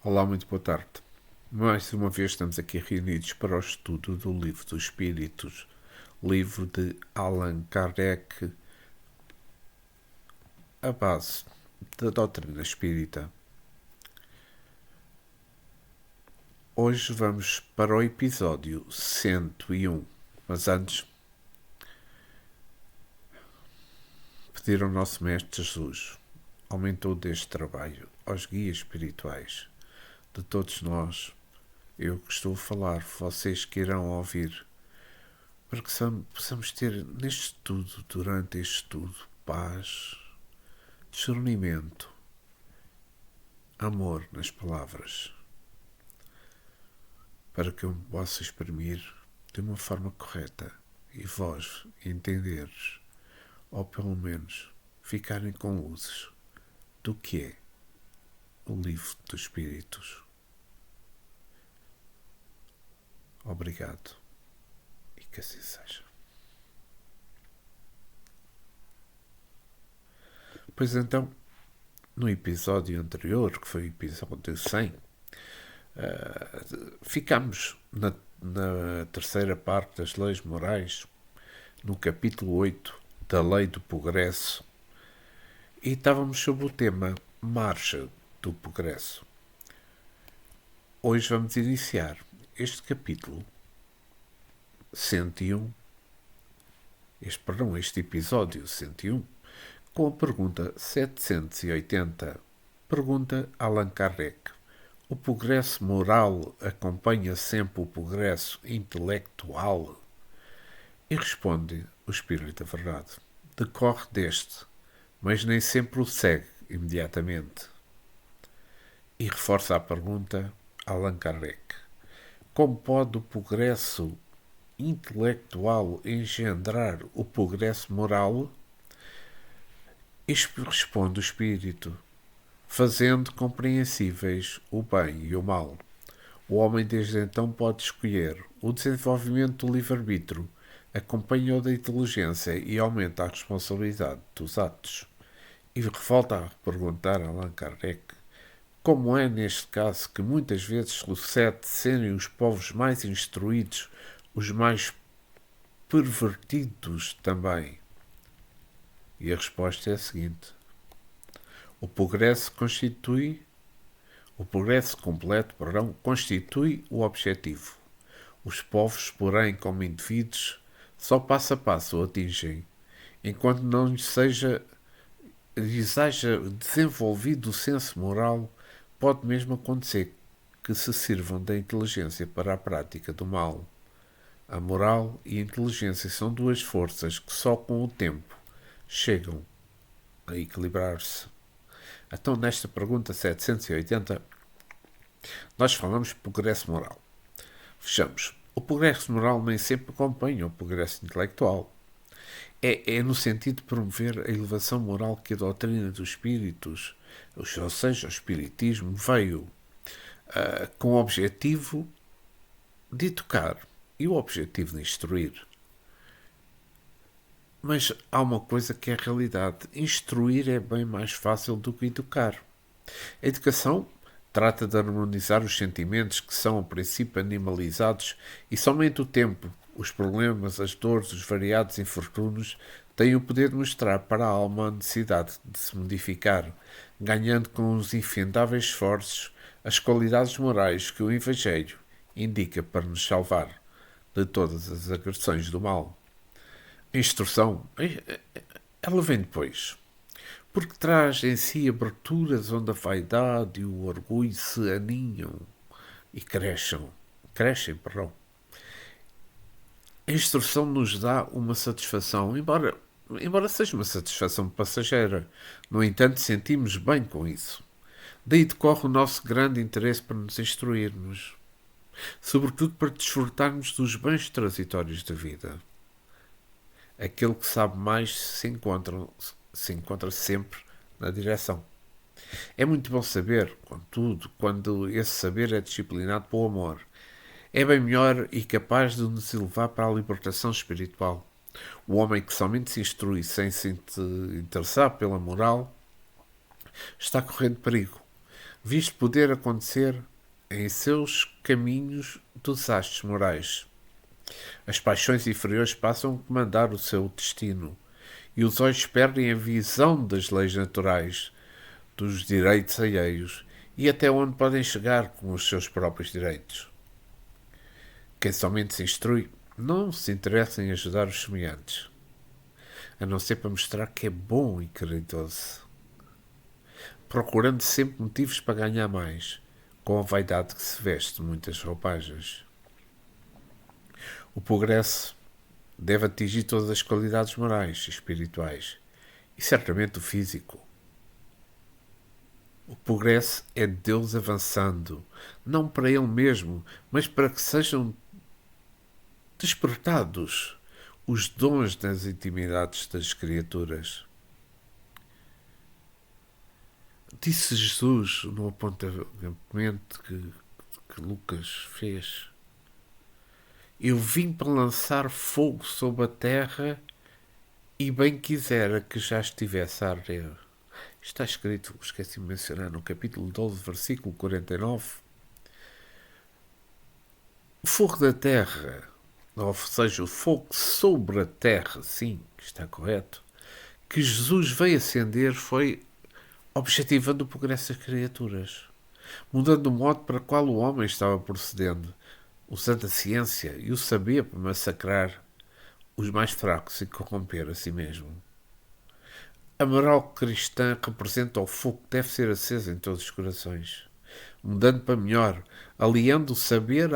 Olá, muito boa tarde. Mais uma vez estamos aqui reunidos para o estudo do Livro dos Espíritos, livro de Allan Kardec, a base da doutrina espírita. Hoje vamos para o episódio 101, mas antes pedir ao nosso Mestre Jesus, aumentou deste trabalho aos guias espirituais de todos nós, eu que estou a falar, vocês que irão ouvir, para que possamos ter neste estudo, durante este estudo, paz, discernimento, amor nas palavras, para que eu me possa exprimir de uma forma correta e vós entenderes, ou pelo menos ficarem com luzes do que é o Livro dos Espíritos. Obrigado e que assim seja. Pois então, no episódio anterior, que foi o episódio 100, ficámos na terceira parte das leis morais, no capítulo 8 da Lei do Progresso, e estávamos sobre o tema Marcha do Progresso. Hoje vamos iniciar este capítulo 101, este episódio 101, com a pergunta 780. Pergunta Allan Kardec: o progresso moral acompanha sempre o progresso intelectual? E responde o Espírito da Verdade: decorre deste, mas nem sempre o segue imediatamente. E reforça a pergunta Allan Kardec: como pode o progresso intelectual engendrar o progresso moral? E responde o Espírito: fazendo compreensíveis o bem e o mal. O homem desde então pode escolher. O desenvolvimento do livre-arbítrio acompanha o da inteligência e aumenta a responsabilidade dos atos. E volta a perguntar a Allan Kardec: como é neste caso que muitas vezes sucede serem os povos mais instruídos os mais pervertidos também? E a resposta é a seguinte: o progresso completo, constitui o objetivo. Os povos, porém, como indivíduos, só passo a passo o atingem, enquanto não lhes haja desenvolvido o senso moral. Pode mesmo acontecer que se sirvam da inteligência para a prática do mal. A moral e a inteligência são duas forças que só com o tempo chegam a equilibrar-se. Então, nesta pergunta 780, nós falamos de progresso moral. Vejamos, o progresso moral nem sempre acompanha o progresso intelectual. É no sentido de promover a elevação moral que a doutrina dos espíritos, ou seja, o espiritismo, veio com o objetivo de educar e o objetivo de instruir. Mas há uma coisa que é a realidade: instruir é bem mais fácil do que educar. A educação trata de harmonizar os sentimentos que são, a princípio, animalizados, e somente o tempo, os problemas, as dores, os variados infortúnios têm o poder de mostrar para a alma a necessidade de se modificar, ganhando com os infindáveis esforços as qualidades morais que o Evangelho indica para nos salvar de todas as agressões do mal. A instrução, ela vem depois, porque traz em si aberturas onde a vaidade e o orgulho se aninham e crescem. A instrução nos dá uma satisfação, embora seja uma satisfação passageira. No entanto, sentimos bem com isso. Daí decorre o nosso grande interesse para nos instruirmos, sobretudo para desfrutarmos dos bens transitórios da vida. Aquele que sabe mais se encontra sempre na direção. É muito bom saber, contudo, quando esse saber é disciplinado pelo amor. É bem melhor e capaz de nos elevar para a libertação espiritual. O homem que somente se instrui sem se interessar pela moral está correndo perigo. visto poder acontecer em seus caminhos desastres morais. As paixões inferiores passam a comandar o seu destino, e os olhos perdem a visão das leis naturais, dos direitos alheios e até onde podem chegar com os seus próprios direitos. Quem somente se instrui não se interessa em ajudar os semelhantes, a não ser para mostrar que é bom e caridoso, procurando sempre motivos para ganhar mais, com a vaidade que se veste de muitas roupagens. O progresso deve atingir todas as qualidades morais e espirituais, e certamente o físico. O progresso é Deus avançando, não para Ele mesmo, mas para que sejam despertados os dons das intimidades das criaturas. Disse Jesus no apontamento que Lucas fez: eu vim para lançar fogo sobre a terra e bem quisera que já estivesse a arder. Está escrito, esqueci de mencionar, no capítulo 12, versículo 49. O fogo da terra, ou seja, o fogo sobre a terra, sim, está correto, que Jesus veio acender foi objetivando o progresso das criaturas, mudando o modo para o qual o homem estava procedendo, usando a ciência e o saber para massacrar os mais fracos e corromper a si mesmo. A moral cristã representa o fogo que deve ser aceso em todos os corações, mudando para melhor, aliando o saber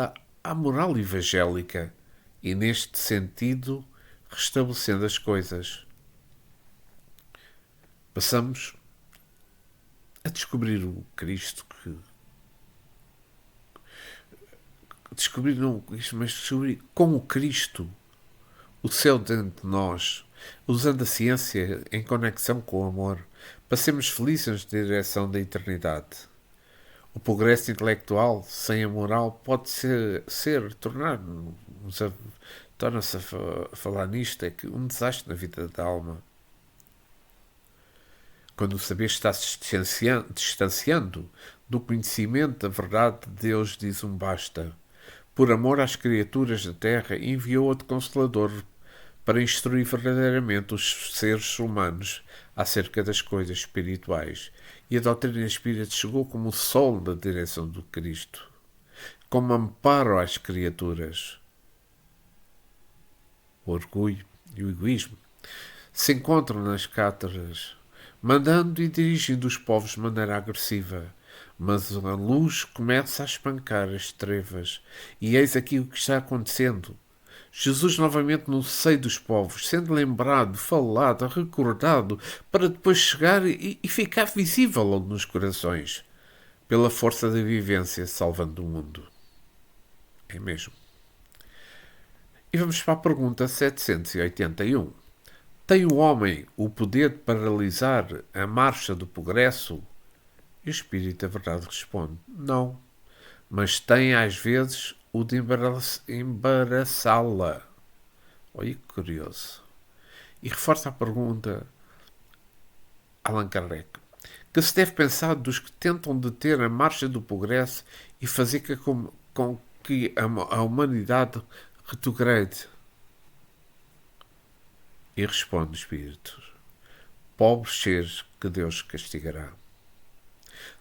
à moral evangélica e, neste sentido, restabelecendo as coisas. Passamos a descobrir o Cristo que... Descobrir não Cristo, mas descobrir com o Cristo o céu dentro de nós, usando a ciência em conexão com o amor, para sermos felizes na direção da eternidade. O progresso intelectual sem a moral pode torna-se a falar nisto, é que um desastre na vida da alma. Quando o saber está se distanciando do conhecimento da verdade de Deus, diz um basta. Por amor às criaturas da terra, enviou outro Consolador para instruir verdadeiramente os seres humanos acerca das coisas espirituais. E a doutrina espírita chegou como o sol da direção do Cristo, como amparo às criaturas. O orgulho e o egoísmo se encontram nas cátedras, mandando e dirigindo os povos de maneira agressiva. Mas a luz começa a espancar as trevas, e eis aqui o que está acontecendo. Jesus novamente no seio dos povos, sendo lembrado, falado, recordado, para depois chegar e ficar visível nos corações, pela força da vivência, salvando o mundo. É mesmo. E vamos para a pergunta 781. Tem o homem o poder de paralisar a marcha do progresso? E o Espírito da Verdade responde: não, mas tem às vezes o de embaraçá-la. Olha que curioso. E reforça a pergunta Allan Kardec, que se deve pensar dos que tentam deter a marcha do progresso e fazer com que a humanidade retrograde. E responde o Espírito: pobres seres que Deus castigará.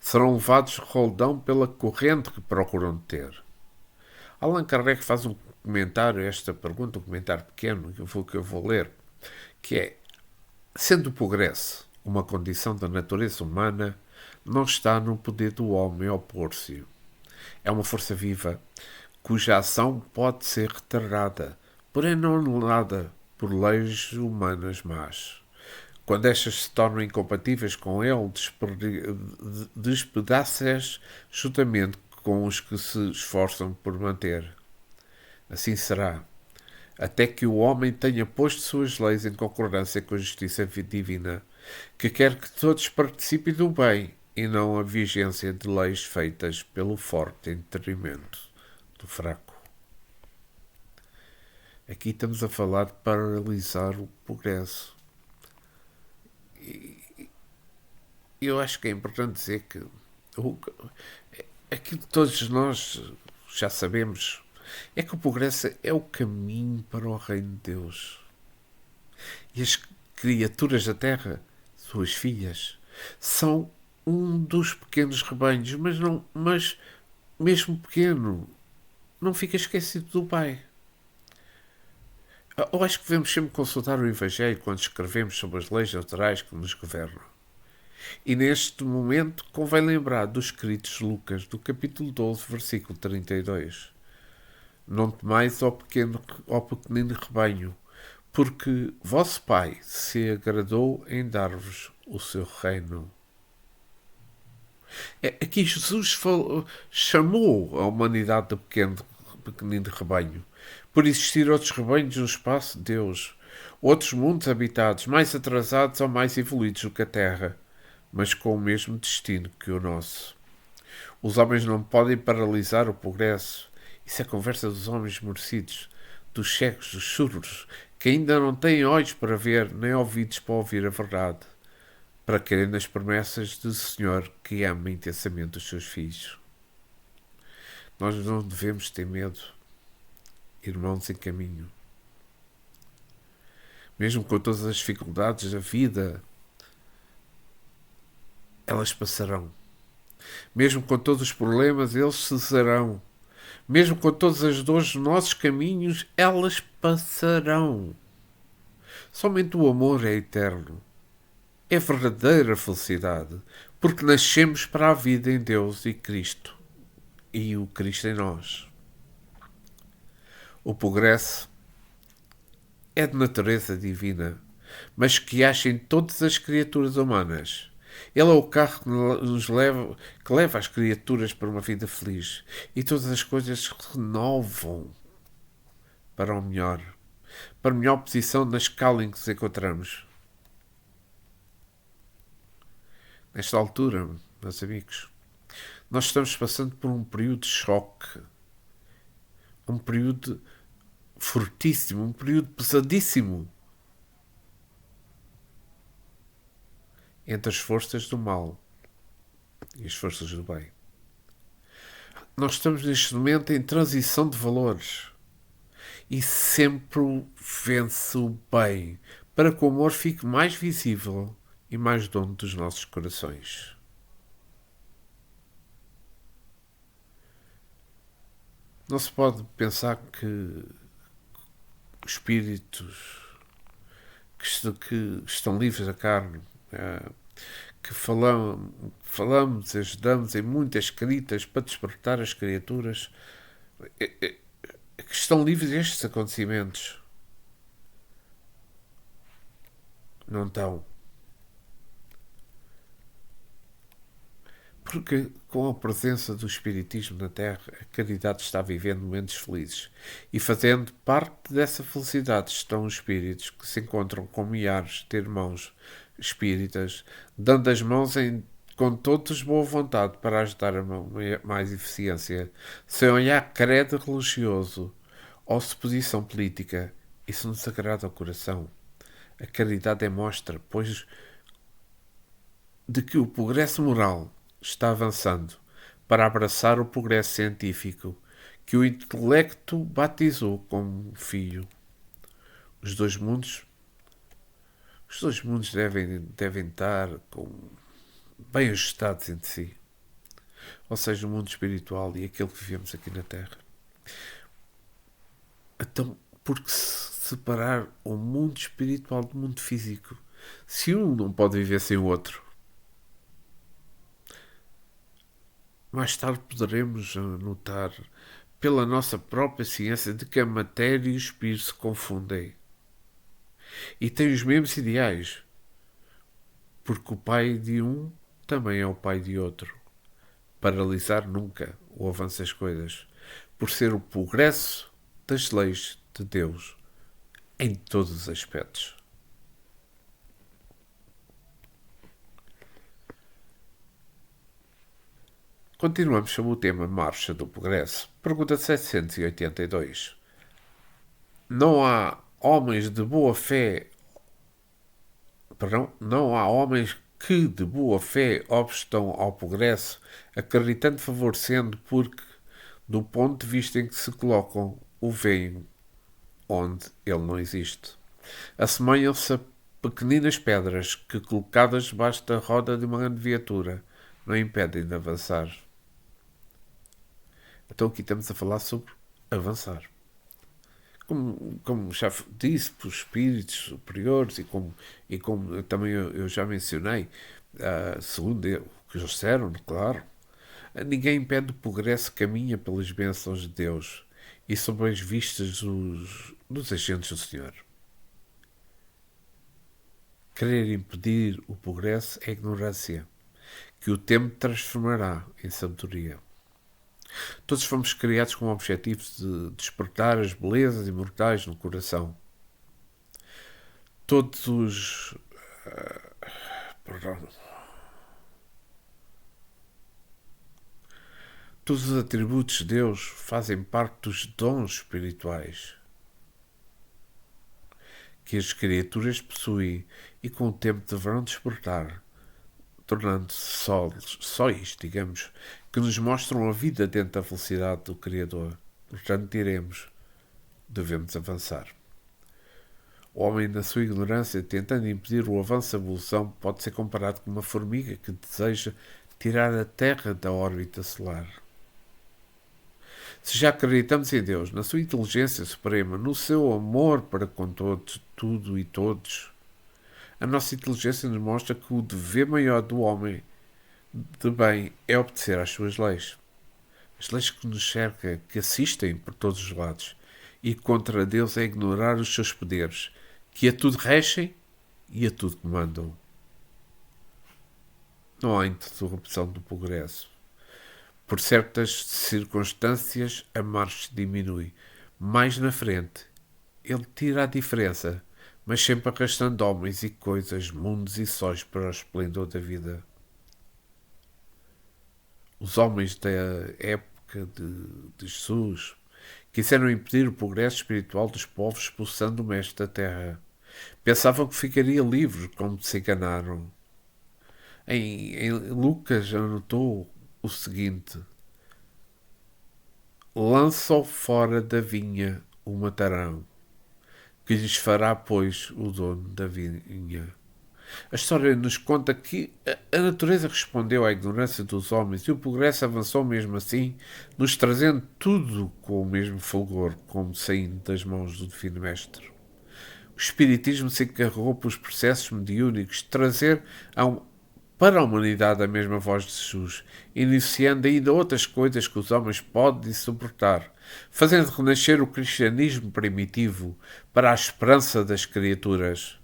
Serão levados roldão pela corrente que procuram ter. Allan Kardec faz um comentário a esta pergunta, um comentário pequeno, que eu vou ler, que é: sendo o progresso uma condição da natureza humana, não está no poder do homem opor-se. É uma força viva, cuja ação pode ser retardada, porém não anulada por leis humanas más. Quando estas se tornam incompatíveis com ele, despedaça-as juntamente com os que se esforçam por manter. Assim será, até que o homem tenha posto suas leis em concordância com a justiça divina, que quer que todos participem do bem e não a vigência de leis feitas pelo forte em detrimento do fraco. Aqui estamos a falar de paralisar o progresso. E eu acho que é importante dizer que O- Aquilo que todos nós já sabemos é que o progresso é o caminho para o reino de Deus. E as criaturas da terra, suas filhas, são um dos pequenos rebanhos, mas mesmo pequeno, não fica esquecido do Pai. Eu acho que devemos sempre consultar o Evangelho quando escrevemos sobre as leis naturais que nos governam. E neste momento convém lembrar dos escritos de Lucas, do capítulo 12, versículo 32. Não temais ao pequenino rebanho, porque vosso Pai se agradou em dar-vos o seu reino. Aqui Jesus chamou a humanidade de pequenino rebanho. Por existir outros rebanhos no espaço de Deus, outros mundos habitados, mais atrasados ou mais evoluídos do que a Terra, mas com o mesmo destino que o nosso. Os homens não podem paralisar o progresso. Isso é a conversa dos homens esmorecidos, dos cegos, dos surdos, que ainda não têm olhos para ver, nem ouvidos para ouvir a verdade, para crerem nas promessas do Senhor que ama intensamente os seus filhos. Nós não devemos ter medo, irmãos em caminho. Mesmo com todas as dificuldades da vida, elas passarão. Mesmo com todos os problemas, eles cessarão. Mesmo com todas as dores dos nossos caminhos, elas passarão. Somente o amor é eterno. É verdadeira felicidade, porque nascemos para a vida em Deus e Cristo, e o Cristo em nós. O progresso é de natureza divina, mas que acha em todas as criaturas humanas. Ele é o carro que leva as criaturas para uma vida feliz, e todas as coisas se renovam para o melhor, para a melhor posição na escala em que nos encontramos. Nesta altura, meus amigos, nós estamos passando por um período de choque, um período fortíssimo, um período pesadíssimo entre as forças do mal e as forças do bem. Nós estamos neste momento em transição de valores e sempre vence o bem para que o amor fique mais visível e mais dono dos nossos corações. Não se pode pensar que os espíritos que estão livres da carne, que falamos, ajudamos em muitas escritas para despertar as criaturas, que estão livres destes acontecimentos. Não estão. Porque com a presença do Espiritismo na Terra, a caridade está vivendo momentos felizes. E fazendo parte dessa felicidade estão os espíritos que se encontram com milhares de irmãos espíritas, dando as mãos com todos boa vontade para ajudar a mais eficiência, sem olhar credo religioso ou suposição política. Isso nos agrada ao coração. A caridade é mostra, pois, de que o progresso moral está avançando para abraçar o progresso científico que o intelecto batizou como filho. Os dois mundos, os dois mundos devem estar bem ajustados entre si. Ou seja, o mundo espiritual e aquele que vivemos aqui na Terra. Então, por que separar o mundo espiritual do mundo físico? Se um não pode viver sem o outro. Mais tarde poderemos notar, pela nossa própria ciência, de que a matéria e o espírito se confundem. E têm os mesmos ideais. Porque o pai de um também é o pai de outro. Paralisar nunca o avanço das coisas. Por ser o progresso das leis de Deus em todos os aspectos. Continuamos sobre o tema Marcha do Progresso. Pergunta 782. Não há homens de boa fé. Perdão, não há homens que de boa fé obstam ao progresso, acreditando favorecendo porque, do ponto de vista em que se colocam, o veem onde ele não existe. Assemelham-se a pequeninas pedras que, colocadas debaixo da roda de uma grande viatura, não impedem de avançar. Então aqui estamos a falar sobre avançar. Como já disse, para os espíritos superiores e como também eu já mencionei, segundo o que eles disseram, claro, ninguém impede o progresso que caminha pelas bênçãos de Deus e sob as vistas dos agentes do Senhor. Querer impedir o progresso é ignorância, que o tempo transformará em sabedoria. Todos fomos criados com o objetivo de despertar as belezas imortais no coração. Todos os... Todos os atributos de Deus fazem parte dos dons espirituais que as criaturas possuem e com o tempo deverão despertar, tornando-se sóis, digamos, que nos mostram a vida dentro da felicidade do Criador. Portanto, devemos avançar. O homem, na sua ignorância, tentando impedir o avanço da evolução, pode ser comparado com uma formiga que deseja tirar a Terra da órbita solar. Se já acreditamos em Deus, na sua inteligência suprema, no seu amor para com todos, tudo e todos, a nossa inteligência nos mostra que o dever maior do homem de bem é obedecer às suas leis. As leis que nos cercam, que assistem por todos os lados, e contra Deus é ignorar os seus poderes, que a tudo regem e a tudo comandam. Não há interrupção do progresso. Por certas circunstâncias, a marcha diminui. Mais na frente, ele tira a diferença, mas sempre arrastando homens e coisas, mundos e sóis para o esplendor da vida. Os homens da época de Jesus quiseram impedir o progresso espiritual dos povos expulsando o mestre da terra. Pensavam que ficaria livre, como se enganaram. Em Lucas anotou o seguinte: lança-o fora da vinha, o matarão, que lhes fará, pois, o dono da vinha. A história nos conta que a natureza respondeu à ignorância dos homens e o progresso avançou mesmo assim, nos trazendo tudo com o mesmo fulgor, como saindo das mãos do Divino Mestre. O Espiritismo se encarregou pelos processos mediúnicos de trazer para a humanidade a mesma voz de Jesus, iniciando ainda outras coisas que os homens podem suportar, fazendo renascer o cristianismo primitivo para a esperança das criaturas.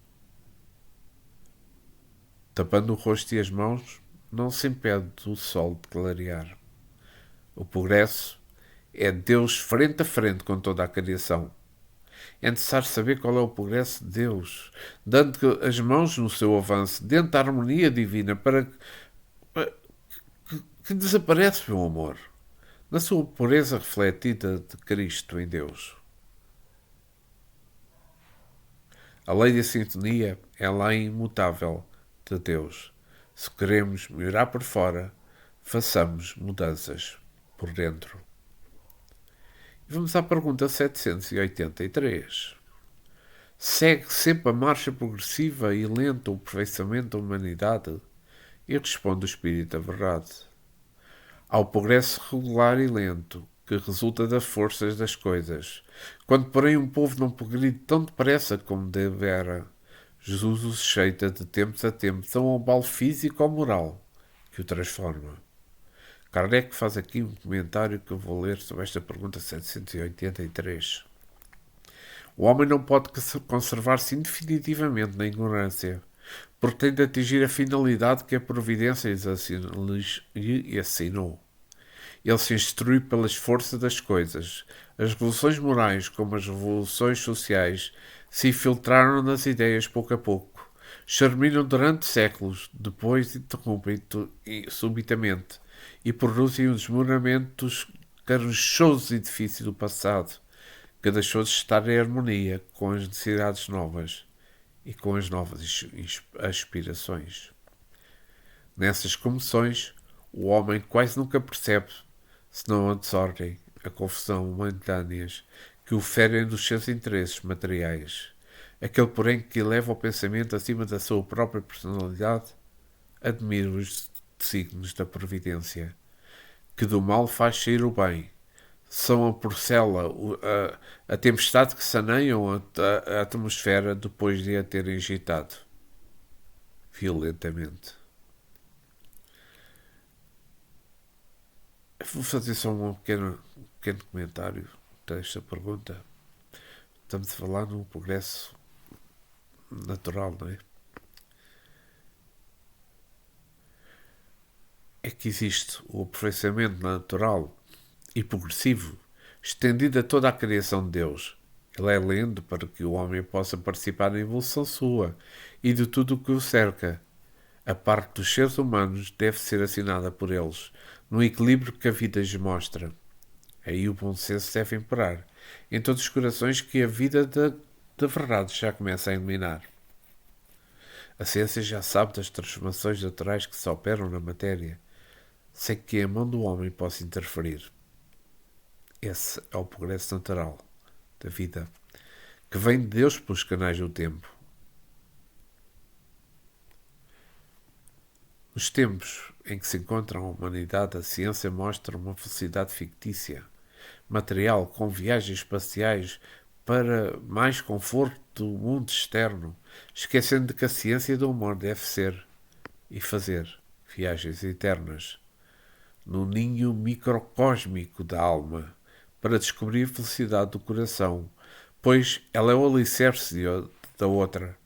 Tapando o rosto e as mãos, não se impede o sol de clarear. O progresso é Deus frente a frente com toda a criação. É necessário saber qual é o progresso de Deus, dando as mãos no seu avanço, dentro da harmonia divina, para que desaparece o amor, na sua pureza refletida de Cristo em Deus. A lei da sintonia é a lei imutável de Deus. Se queremos melhorar por fora, façamos mudanças por dentro. E vamos à pergunta 783. Segue sempre a marcha progressiva e lenta o aperfeiçoamento da humanidade? E responde o Espírito a verdade. Há o progresso regular e lento, que resulta das forças das coisas. Quando, porém, um povo não progride tão depressa como devera, Jesus o sujeita de tempos a tempos a um abalo físico ou moral que o transforma. Kardec faz aqui um comentário que eu vou ler sobre esta pergunta 783. O homem não pode conservar-se indefinitivamente na ignorância, porque tem de atingir a finalidade que a providência lhe assinou. Ele se instrui pelas forças das coisas. As revoluções morais, como as revoluções sociais, se infiltraram nas ideias pouco a pouco. Germinam durante séculos, depois interrompem subitamente e produzem um desmoronamento dos carranchosos edifícios do passado, que deixou de estar em harmonia com as necessidades novas e com as novas aspirações. Nessas comoções, o homem quase nunca percebe, se não a desordem, a confusão momentâneas que o ferem dos seus interesses materiais. Aquele, porém, que eleva o pensamento acima da sua própria personalidade, admira os desígnios da providência, que do mal faz sair o bem. São a porcela, a tempestade que saneiam a atmosfera depois de a terem agitado violentamente. Vou fazer só um pequeno comentário desta pergunta. Estamos a falar num progresso natural, não é? É que existe o aperfeiçoamento natural e progressivo, estendido a toda a criação de Deus. Ele é lento para que o homem possa participar na evolução sua e de tudo o que o cerca. A parte dos seres humanos deve ser assinada por eles, no equilíbrio que a vida lhes mostra. Aí o bom senso deve imperar, em todos os corações que a vida da verdade já começa a iluminar. A ciência já sabe das transformações naturais que se operam na matéria, sem que a mão do homem possa interferir. Esse é o progresso natural da vida, que vem de Deus pelos canais do tempo. Nos tempos em que se encontra a humanidade, a ciência mostra uma felicidade fictícia, material, com viagens espaciais para mais conforto do mundo externo, esquecendo de que a ciência do amor deve ser e fazer viagens eternas no ninho microcósmico da alma, para descobrir a felicidade do coração, pois ela é o alicerce da outra.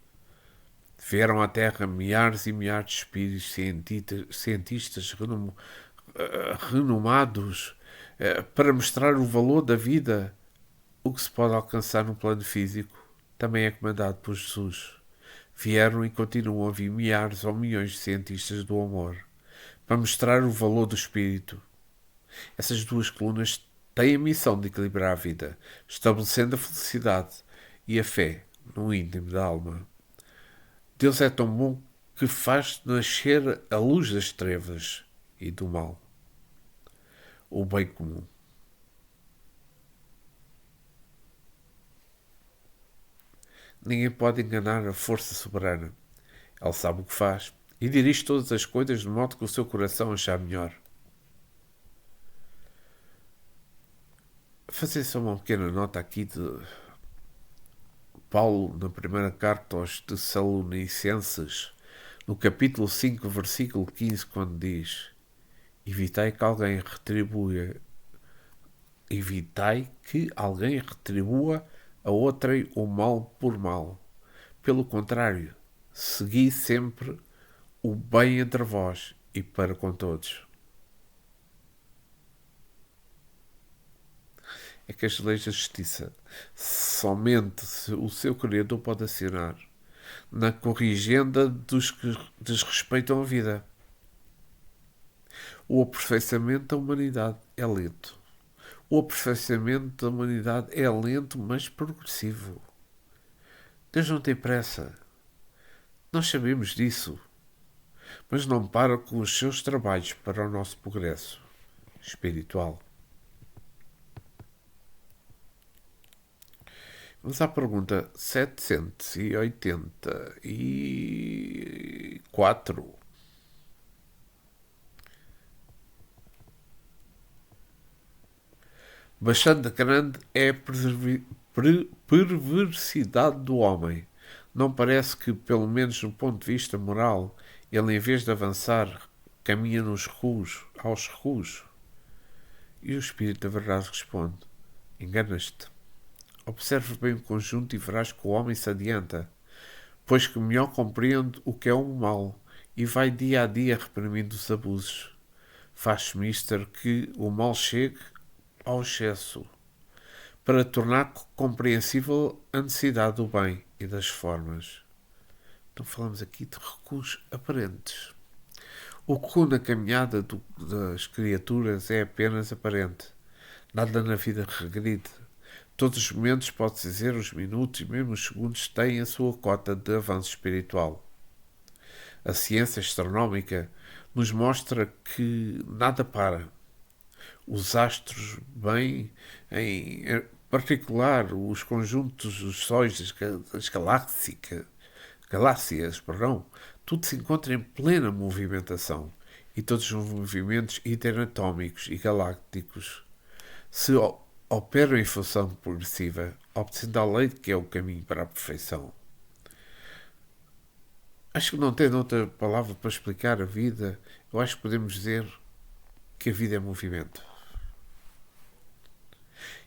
Vieram à Terra milhares e milhares de espíritos cientistas renomados para mostrar o valor da vida. O que se pode alcançar no plano físico também é comandado por Jesus. Vieram e continuam a vir milhares ou milhões de cientistas do amor para mostrar o valor do espírito. Essas duas colunas têm a missão de equilibrar a vida, estabelecendo a felicidade e a fé no íntimo da alma. Deus é tão bom que faz nascer a luz das trevas e do mal, o bem comum. Ninguém pode enganar a força soberana. Ela sabe o que faz e dirige todas as coisas de modo que o seu coração achar melhor. Fazer só uma pequena nota aqui de Paulo, na primeira carta aos Tessalonicenses, no capítulo 5, versículo 15, quando diz: Evitai que alguém retribua a outrem o mal por mal. Pelo contrário, segui sempre o bem entre vós e para com todos. É que as leis da justiça somente o seu Criador pode acionar na corrigenda dos que desrespeitam a vida. O aperfeiçoamento da humanidade é lento. O aperfeiçoamento da humanidade é lento, mas progressivo. Deus não tem pressa. Nós sabemos disso. Mas não para com os seus trabalhos para o nosso progresso espiritual. Vamos à pergunta 784. Bastante grande é a perversidade do homem. Não parece que, pelo menos no ponto de vista moral, ele, em vez de avançar, caminha aos recuos? E o Espírito da Verdade responde: enganas-te. Observe bem o conjunto e verás que o homem se adianta, pois que melhor compreende o que é o mal e vai dia a dia reprimindo os abusos. Faz-se mister que o mal chegue ao excesso, para tornar compreensível a necessidade do bem e das formas. Então falamos aqui de recuos aparentes. O recuo na caminhada das criaturas é apenas aparente. Nada na vida regride. Todos os momentos, pode-se dizer, os minutos e mesmo os segundos têm a sua cota de avanço espiritual. A ciência astronómica nos mostra que nada para. Os astros, bem, em particular os conjuntos dos sóis das galáxias, perdão, tudo se encontra em plena movimentação e todos os movimentos interatómicos e galácticos se operam em função progressiva, obedecendo à lei que é o caminho para a perfeição. Acho que não tem outra palavra para explicar a vida. Eu acho que podemos dizer que a vida é movimento.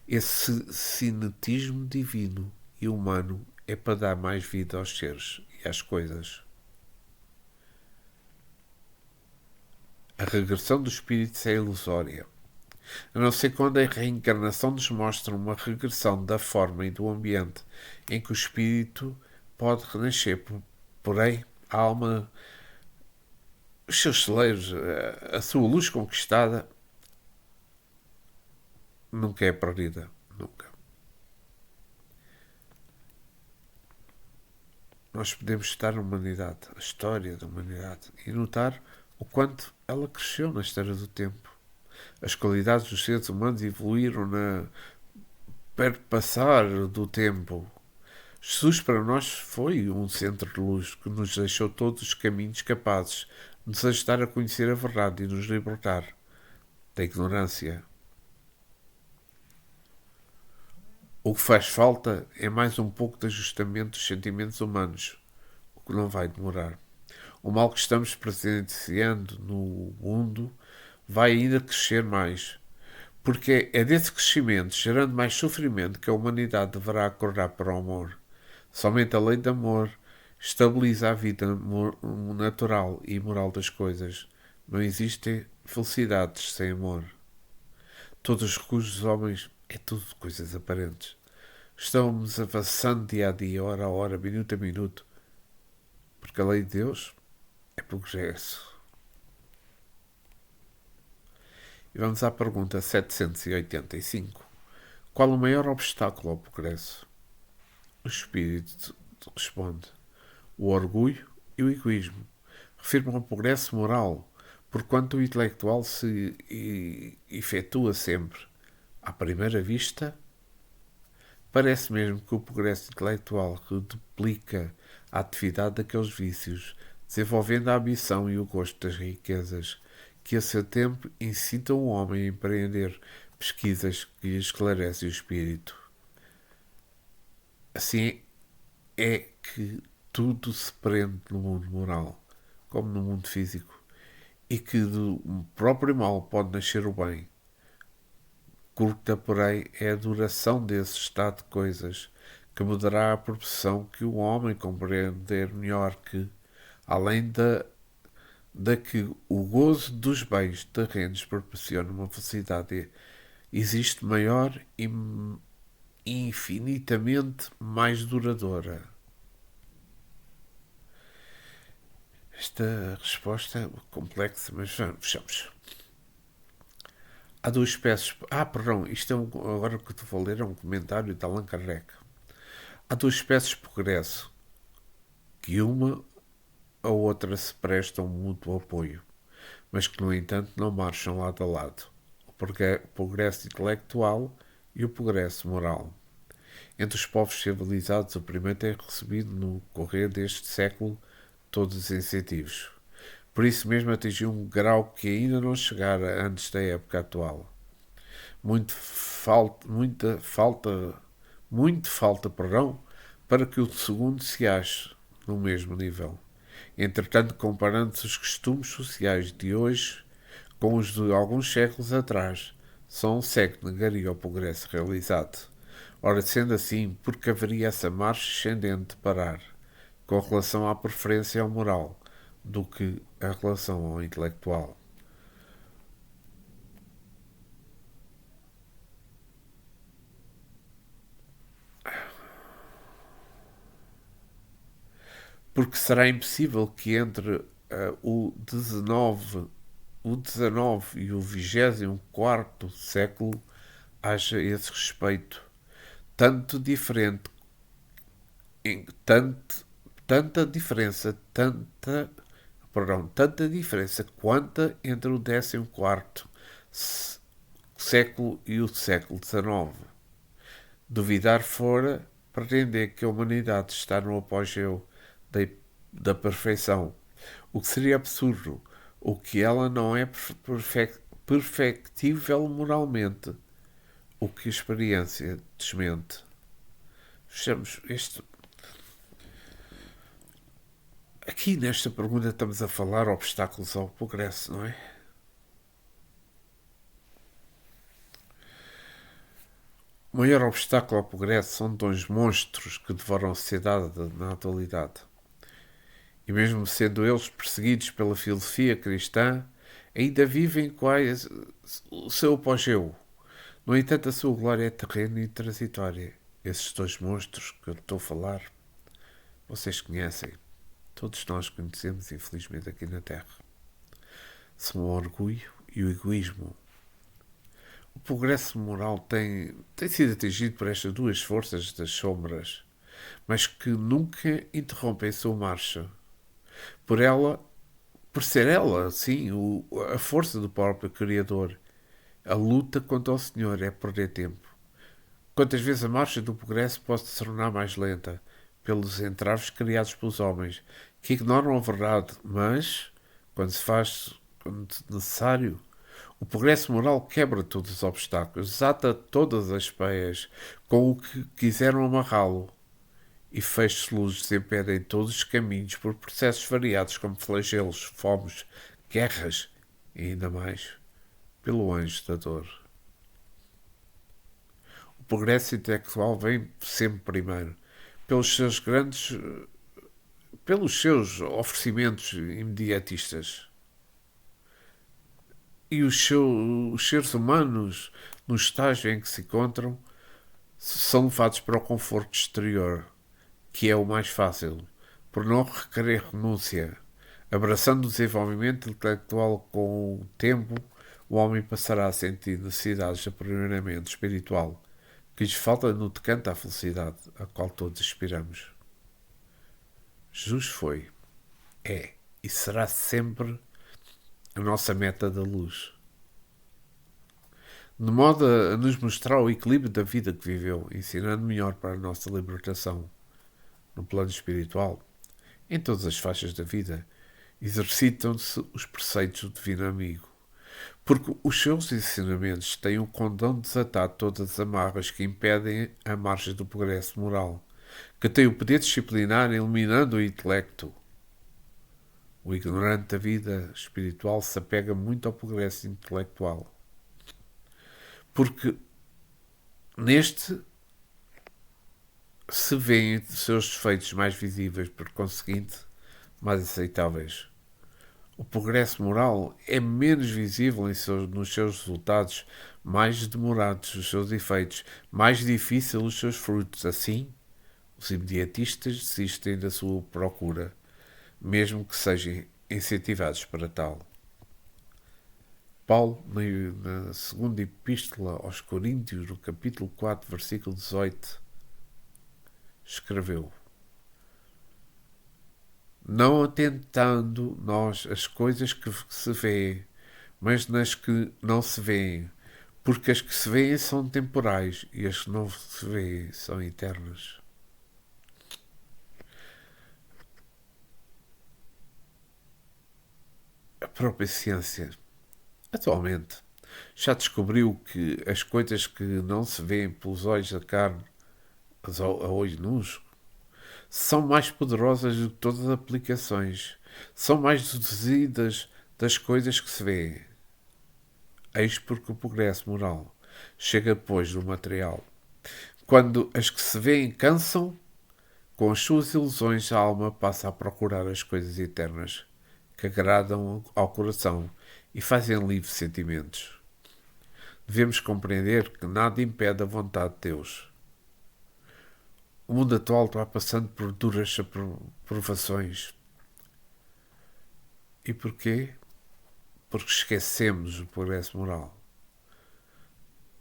Esse cinetismo divino e humano é para dar mais vida aos seres e às coisas. A regressão dos espíritos é ilusória, a não ser quando a reencarnação nos mostra uma regressão da forma e do ambiente em que o espírito pode renascer. Porém, a alma, os seus celeiros, a sua luz conquistada, nunca é perdida. Nunca. Nós podemos estudar a humanidade, a história da humanidade, e notar o quanto ela cresceu na história do tempo. As qualidades dos seres humanos evoluíram na perpassar do tempo. Jesus para nós foi um centro de luz que nos deixou todos os caminhos capazes de nos ajudar a conhecer a verdade e nos libertar da ignorância. O que faz falta é mais um pouco de ajustamento dos sentimentos humanos, o que não vai demorar. O mal que estamos presenciando no mundo vai ainda crescer mais, porque é desse crescimento, gerando mais sofrimento, que a humanidade deverá acordar para o amor. Somente a lei de amor estabiliza a vida natural e moral das coisas. Não existem felicidades sem amor. Todos os recursos dos homens é tudo coisas aparentes. Estamos avançando dia a dia, hora a hora, minuto a minuto, porque a lei de Deus é progresso. E vamos à pergunta 785. Qual o maior obstáculo ao progresso? O espírito responde: o orgulho e o egoísmo. Refirmam ao progresso moral, porquanto o intelectual se efetua sempre. À primeira vista, parece mesmo que o progresso intelectual reduplica a atividade daqueles vícios, desenvolvendo a ambição e o gosto das riquezas, que a seu tempo incitam o homem a empreender pesquisas que lhe esclarecem o espírito. Assim é que tudo se prende no mundo moral, como no mundo físico, e que do próprio mal pode nascer o bem. Curta, porém, é a duração desse estado de coisas que mudará a proporção que o homem compreender melhor que, além da que o gozo dos bens terrenos proporciona uma felicidade, existe maior e infinitamente mais duradoura. Esta resposta é complexa, mas vamos. Há duas espécies. Perdão, isto agora o que eu vou ler é um comentário de Allan Kardec. Há duas espécies de progresso, que uma a outra se prestam mútuo apoio, mas que, no entanto, não marcham lado a lado. O progresso intelectual e o progresso moral. Entre os povos civilizados, o primeiro tem recebido, no correr deste século, todos os incentivos. Por isso mesmo atingiu um grau que ainda não chegara antes da época atual. Muito falta, para que o segundo se ache no mesmo nível. Entretanto, comparando-se os costumes sociais de hoje com os de alguns séculos atrás, só um século negaria o progresso realizado. Ora, sendo assim, por que haveria essa marcha ascendente de parar, com relação à preferência ao moral, do que a relação ao intelectual? Porque será impossível que entre o XIX e o 24º século haja esse respeito tanto diferente, tanta diferença, tanta recuperarão tanta diferença quanto entre o 14º século e o século XIX. Duvidar fora pretender que a humanidade está no apogeu da perfeição, o que seria absurdo, o que ela não é perfectível moralmente, o que a experiência desmente. Fechamos este. Aqui nesta pergunta estamos a falar obstáculos ao progresso, não é? O maior obstáculo ao progresso são dois monstros que devoram a sociedade na atualidade. E mesmo sendo eles perseguidos pela filosofia cristã, ainda vivem quase o seu apogeu. No entanto, a sua glória é terrena e transitória. Esses dois monstros que eu estou a falar, vocês conhecem. Todos nós conhecemos, infelizmente, aqui na Terra. São o orgulho e o egoísmo. O progresso moral tem sido atingido por estas duas forças das sombras, mas que nunca interrompem sua marcha. Por ser ela, sim, a força do próprio Criador. A luta contra o Senhor é perder tempo. Quantas vezes a marcha do progresso pode se tornar mais lenta, pelos entraves criados pelos homens, que ignoram a verdade, mas, quando necessário, o progresso moral quebra todos os obstáculos, desata todas as peias com o que quiseram amarrá-lo, e feixes luzes desimpedem todos os caminhos por processos variados como flagelos, fomes, guerras e ainda mais pelo anjo da dor. O progresso intelectual vem sempre primeiro, pelos seus oferecimentos imediatistas. E os seres humanos, no estágio em que se encontram, são levados para o conforto exterior, que é o mais fácil, por não requerer renúncia. Abraçando o desenvolvimento intelectual com o tempo, o homem passará a sentir necessidades de aprimoramento espiritual, que lhes falta no tocante à felicidade, a qual todos aspiramos. Jesus foi, é e será sempre a nossa meta da luz, de modo a nos mostrar o equilíbrio da vida que viveu, ensinando melhor para a nossa libertação. No plano espiritual, em todas as faixas da vida, exercitam-se os preceitos do Divino Amigo, porque os seus ensinamentos têm o condão de desatar todas as amarras que impedem a marcha do progresso moral, que tem o poder disciplinar eliminando o intelecto. O ignorante da vida espiritual se apega muito ao progresso intelectual, porque neste se vêem seus defeitos mais visíveis, por conseguinte, mais aceitáveis. O progresso moral é menos visível nos seus resultados, mais demorados os seus efeitos, mais difícil os seus frutos. Assim, os imediatistas desistem da sua procura, mesmo que sejam incentivados para tal. Paulo, na segunda epístola aos Coríntios, no capítulo 4, versículo 18, escreveu: não atentando nós as coisas que se vêem, mas nas que não se vêem, porque as que se vêem são temporais e as que não se vêem são eternas. A própria ciência, atualmente, já descobriu que as coisas que não se vêem pelos olhos da carne, a olhos nus, são mais poderosas do que todas as aplicações, são mais deduzidas das coisas que se vêem. Eis porque o progresso moral chega depois do material. Quando as que se vêem cansam, com as suas ilusões a alma passa a procurar as coisas eternas, que agradam ao coração e fazem livres sentimentos. Devemos compreender que nada impede a vontade de Deus. O mundo atual está passando por duras provações. E porquê? Porque esquecemos o progresso moral.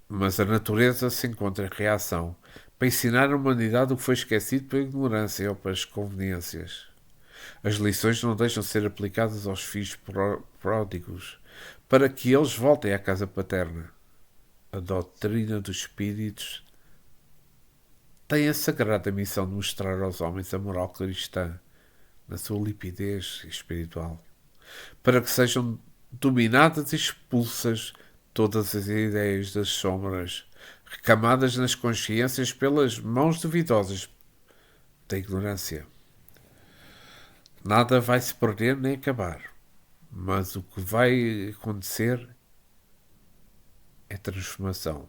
Mas a natureza se encontra em reação para ensinar à humanidade o que foi esquecido pela ignorância ou pelas conveniências. As lições não deixam de ser aplicadas aos filhos pródigos, para que eles voltem à casa paterna. A doutrina dos espíritos tem a sagrada missão de mostrar aos homens a moral cristã, na sua limpidez espiritual, para que sejam dominadas e expulsas todas as ideias das sombras, recamadas nas consciências pelas mãos duvidosas da ignorância. Nada vai se perder nem acabar, mas o que vai acontecer é transformação,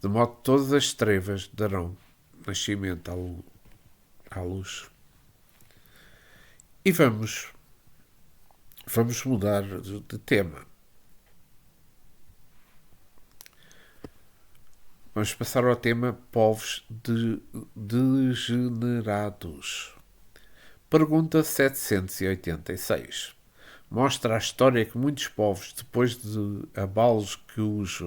de modo que todas as trevas darão nascimento à luz. E vamos mudar de tema. Vamos passar ao tema povos degenerados. Pergunta 786. Mostra a história que muitos povos, depois de abalos que os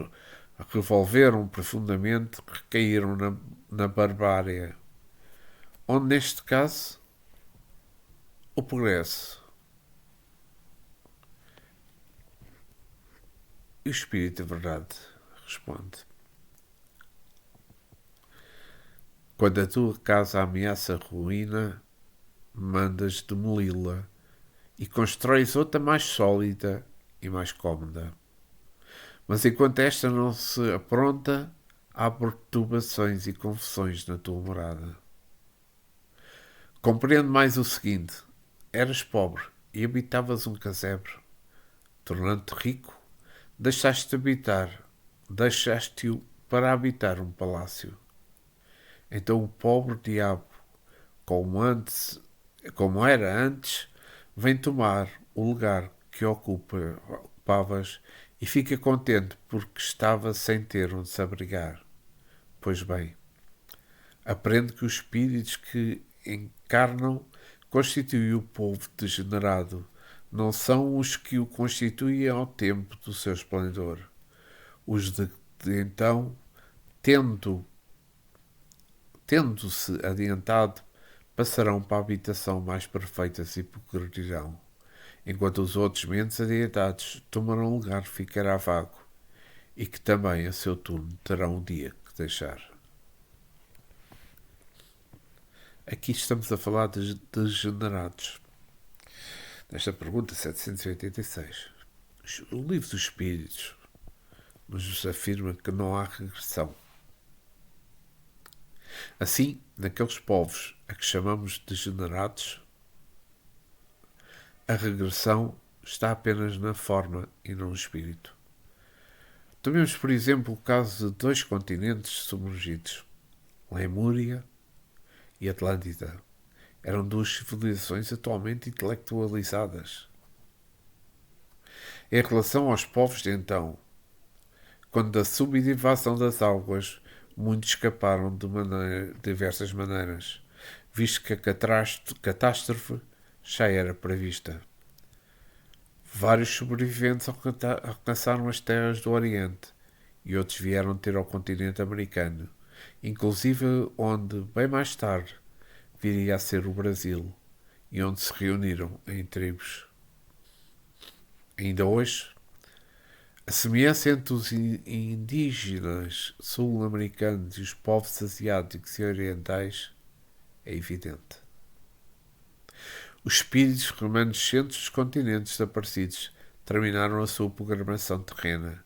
revolveram profundamente, recaíram na barbárie, onde neste caso o progresso e o Espírito da Verdade responde: quando a tua casa ameaça ruína, mandas demoli-la e constróis outra mais sólida e mais cómoda. Mas enquanto esta não se apronta, há perturbações e confusões na tua morada. Compreendo mais o seguinte: eras pobre e habitavas um casebre. Tornando-te rico, deixaste-o para habitar um palácio. Então o pobre diabo, como era antes, vem tomar o lugar que ocupavas e fica contente porque estava sem ter onde se abrigar. Pois bem, aprende que os espíritos que encarnam constituem o povo degenerado, não são os que o constituem ao tempo do seu esplendor. Os de então, tendo-se adiantado, passarão para a habitação mais perfeita e progredirão, enquanto os outros menos adiantados tomarão lugar que ficará vago e que também a seu turno terão um dia que deixar. Aqui estamos a falar de degenerados. Nesta pergunta 786, o livro dos Espíritos nos afirma que não há regressão. Assim, naqueles povos a que chamamos de degenerados, a regressão está apenas na forma e não no espírito. Tomemos, por exemplo, o caso de dois continentes submergidos, Lemúria e Atlântida. Eram duas civilizações atualmente intelectualizadas. Em relação aos povos de então, quando da sublevação das águas, muitos escaparam de diversas maneiras, visto que a catástrofe já era prevista. Vários sobreviventes alcançaram as terras do Oriente e outros vieram ter ao continente americano, inclusive onde, bem mais tarde, viria a ser o Brasil, e onde se reuniram em tribos. Ainda hoje, a semelhança entre os indígenas sul-americanos e os povos asiáticos e orientais é evidente. Os espíritos remanescentes dos continentes desaparecidos terminaram a sua programação terrena.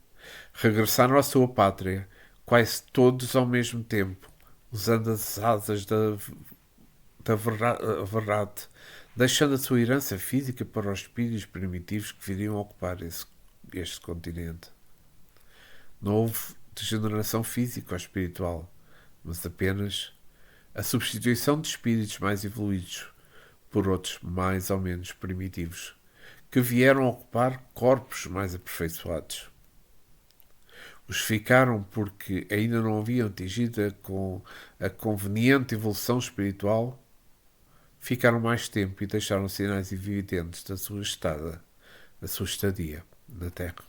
Regressaram à sua pátria, quase todos ao mesmo tempo, usando as asas da verdade, deixando a sua herança física para os espíritos primitivos que viriam ocupar este continente. Não houve degeneração física ou espiritual, mas apenas a substituição de espíritos mais evoluídos por outros mais ou menos primitivos, que vieram ocupar corpos mais aperfeiçoados. Os ficaram porque ainda não haviam atingido a conveniente evolução espiritual, ficaram mais tempo e deixaram sinais evidentes da sua estadia na Terra.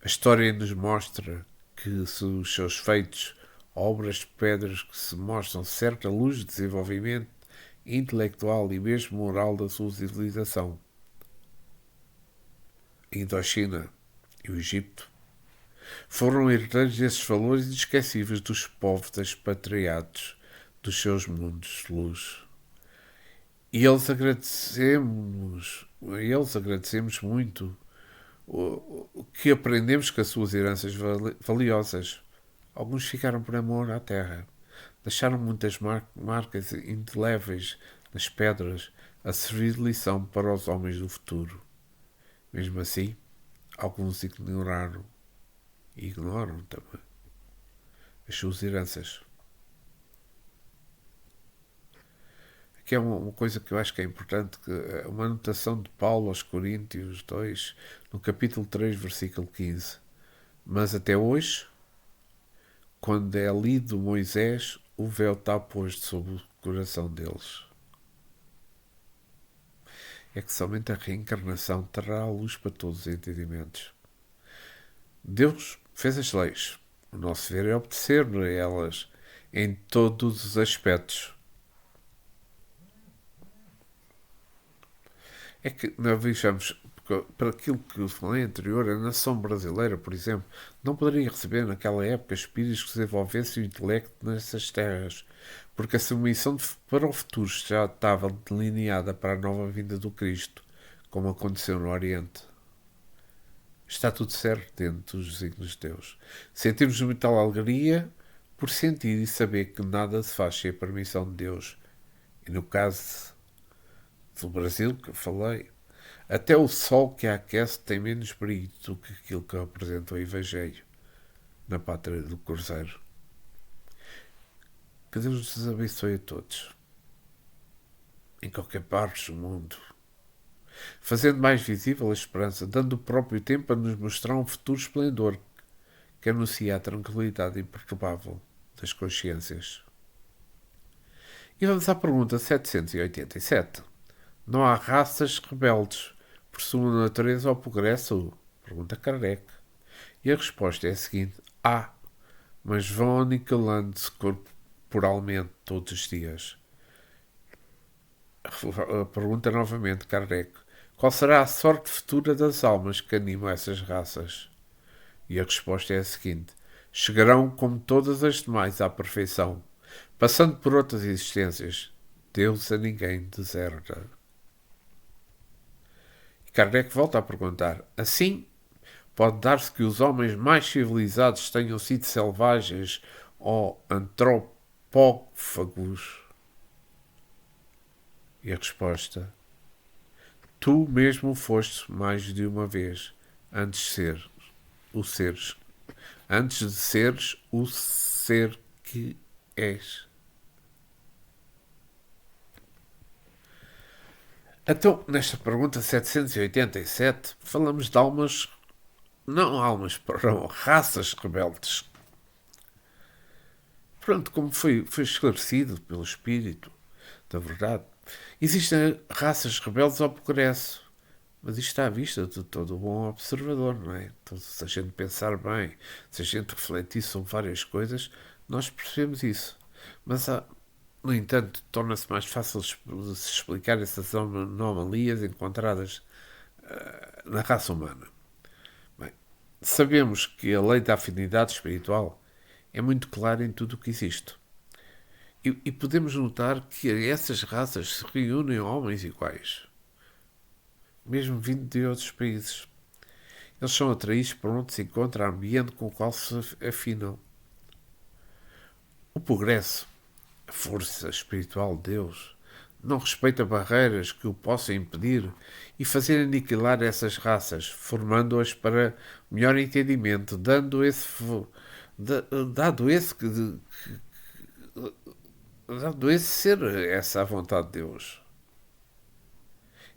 A história nos mostra que se os seus feitos, obras de pedras que se mostram certa luz de desenvolvimento intelectual e mesmo moral da sua civilização. A Indochina e o Egito foram herdeiros desses valores inesquecíveis dos povos expatriados dos seus mundos de luz. E a eles agradecemos muito o que aprendemos com as suas heranças valiosas. Alguns ficaram por amor à terra. Deixaram muitas marcas indeléveis nas pedras a servir de lição para os homens do futuro. Mesmo assim, alguns ignoraram e ignoram também as suas heranças. Aqui é uma coisa que eu acho que é importante, que é uma anotação de Paulo aos Coríntios 2, no capítulo 3, versículo 15. Mas até hoje, quando é lido Moisés, o véu está posto sobre o coração deles. É que somente a reencarnação trará a luz para todos os entendimentos. Deus fez as leis. O nosso dever é obedecer a elas em todos os aspectos. É que nós vejamos, para aquilo que eu falei anterior, a nação brasileira, por exemplo, não poderia receber naquela época espíritos que desenvolvessem o intelecto nessas terras, porque a sua missão para o futuro já estava delineada para a nova vinda do Cristo, como aconteceu no Oriente. Está tudo certo dentro dos desígnios de Deus. Sentimos muita alegria por sentir e saber que nada se faz sem a permissão de Deus. E no caso do Brasil, que eu falei, até o sol que a aquece tem menos brilho do que aquilo que apresenta o Evangelho na pátria do Cruzeiro. Que Deus nos abençoe a todos, em qualquer parte do mundo, fazendo mais visível a esperança, dando o próprio tempo a nos mostrar um futuro esplendor que anuncia a tranquilidade imperturbável das consciências. E vamos à pergunta 787. Não há raças rebeldes por sua natureza ou progresso? Pergunta Kardec. E a resposta é a seguinte: há, mas vão aniquilando-se corporalmente todos os dias. Pergunta novamente Kardec: qual será a sorte futura das almas que animam essas raças? E a resposta é a seguinte: chegarão como todas as demais à perfeição, passando por outras existências. Deus a ninguém deserta. E Kardec volta a perguntar: assim, pode dar-se que os homens mais civilizados tenham sido selvagens ou antropófagos? E a resposta: tu mesmo foste mais de uma vez, antes de seres o ser que és. Então, nesta pergunta 787, falamos de almas, raças rebeldes. Pronto, como foi esclarecido pelo Espírito da verdade, existem raças rebeldes ao progresso. Mas isto está à vista de todo bom observador, não é? Então, se a gente pensar bem, se a gente refletir sobre várias coisas, nós percebemos isso. Mas, no entanto, torna-se mais fácil de se explicar essas anomalias encontradas na raça humana. Bem, sabemos que a lei da afinidade espiritual é muito clara em tudo o que existe. E podemos notar que essas raças se reúnem em homens iguais, mesmo vindo de outros países. Eles são atraídos por onde se encontra o ambiente com o qual se afinam. O progresso, a força espiritual de Deus, não respeita barreiras que o possam impedir e fazer aniquilar essas raças, formando-as para melhor entendimento, dado esse ser essa a vontade de Deus.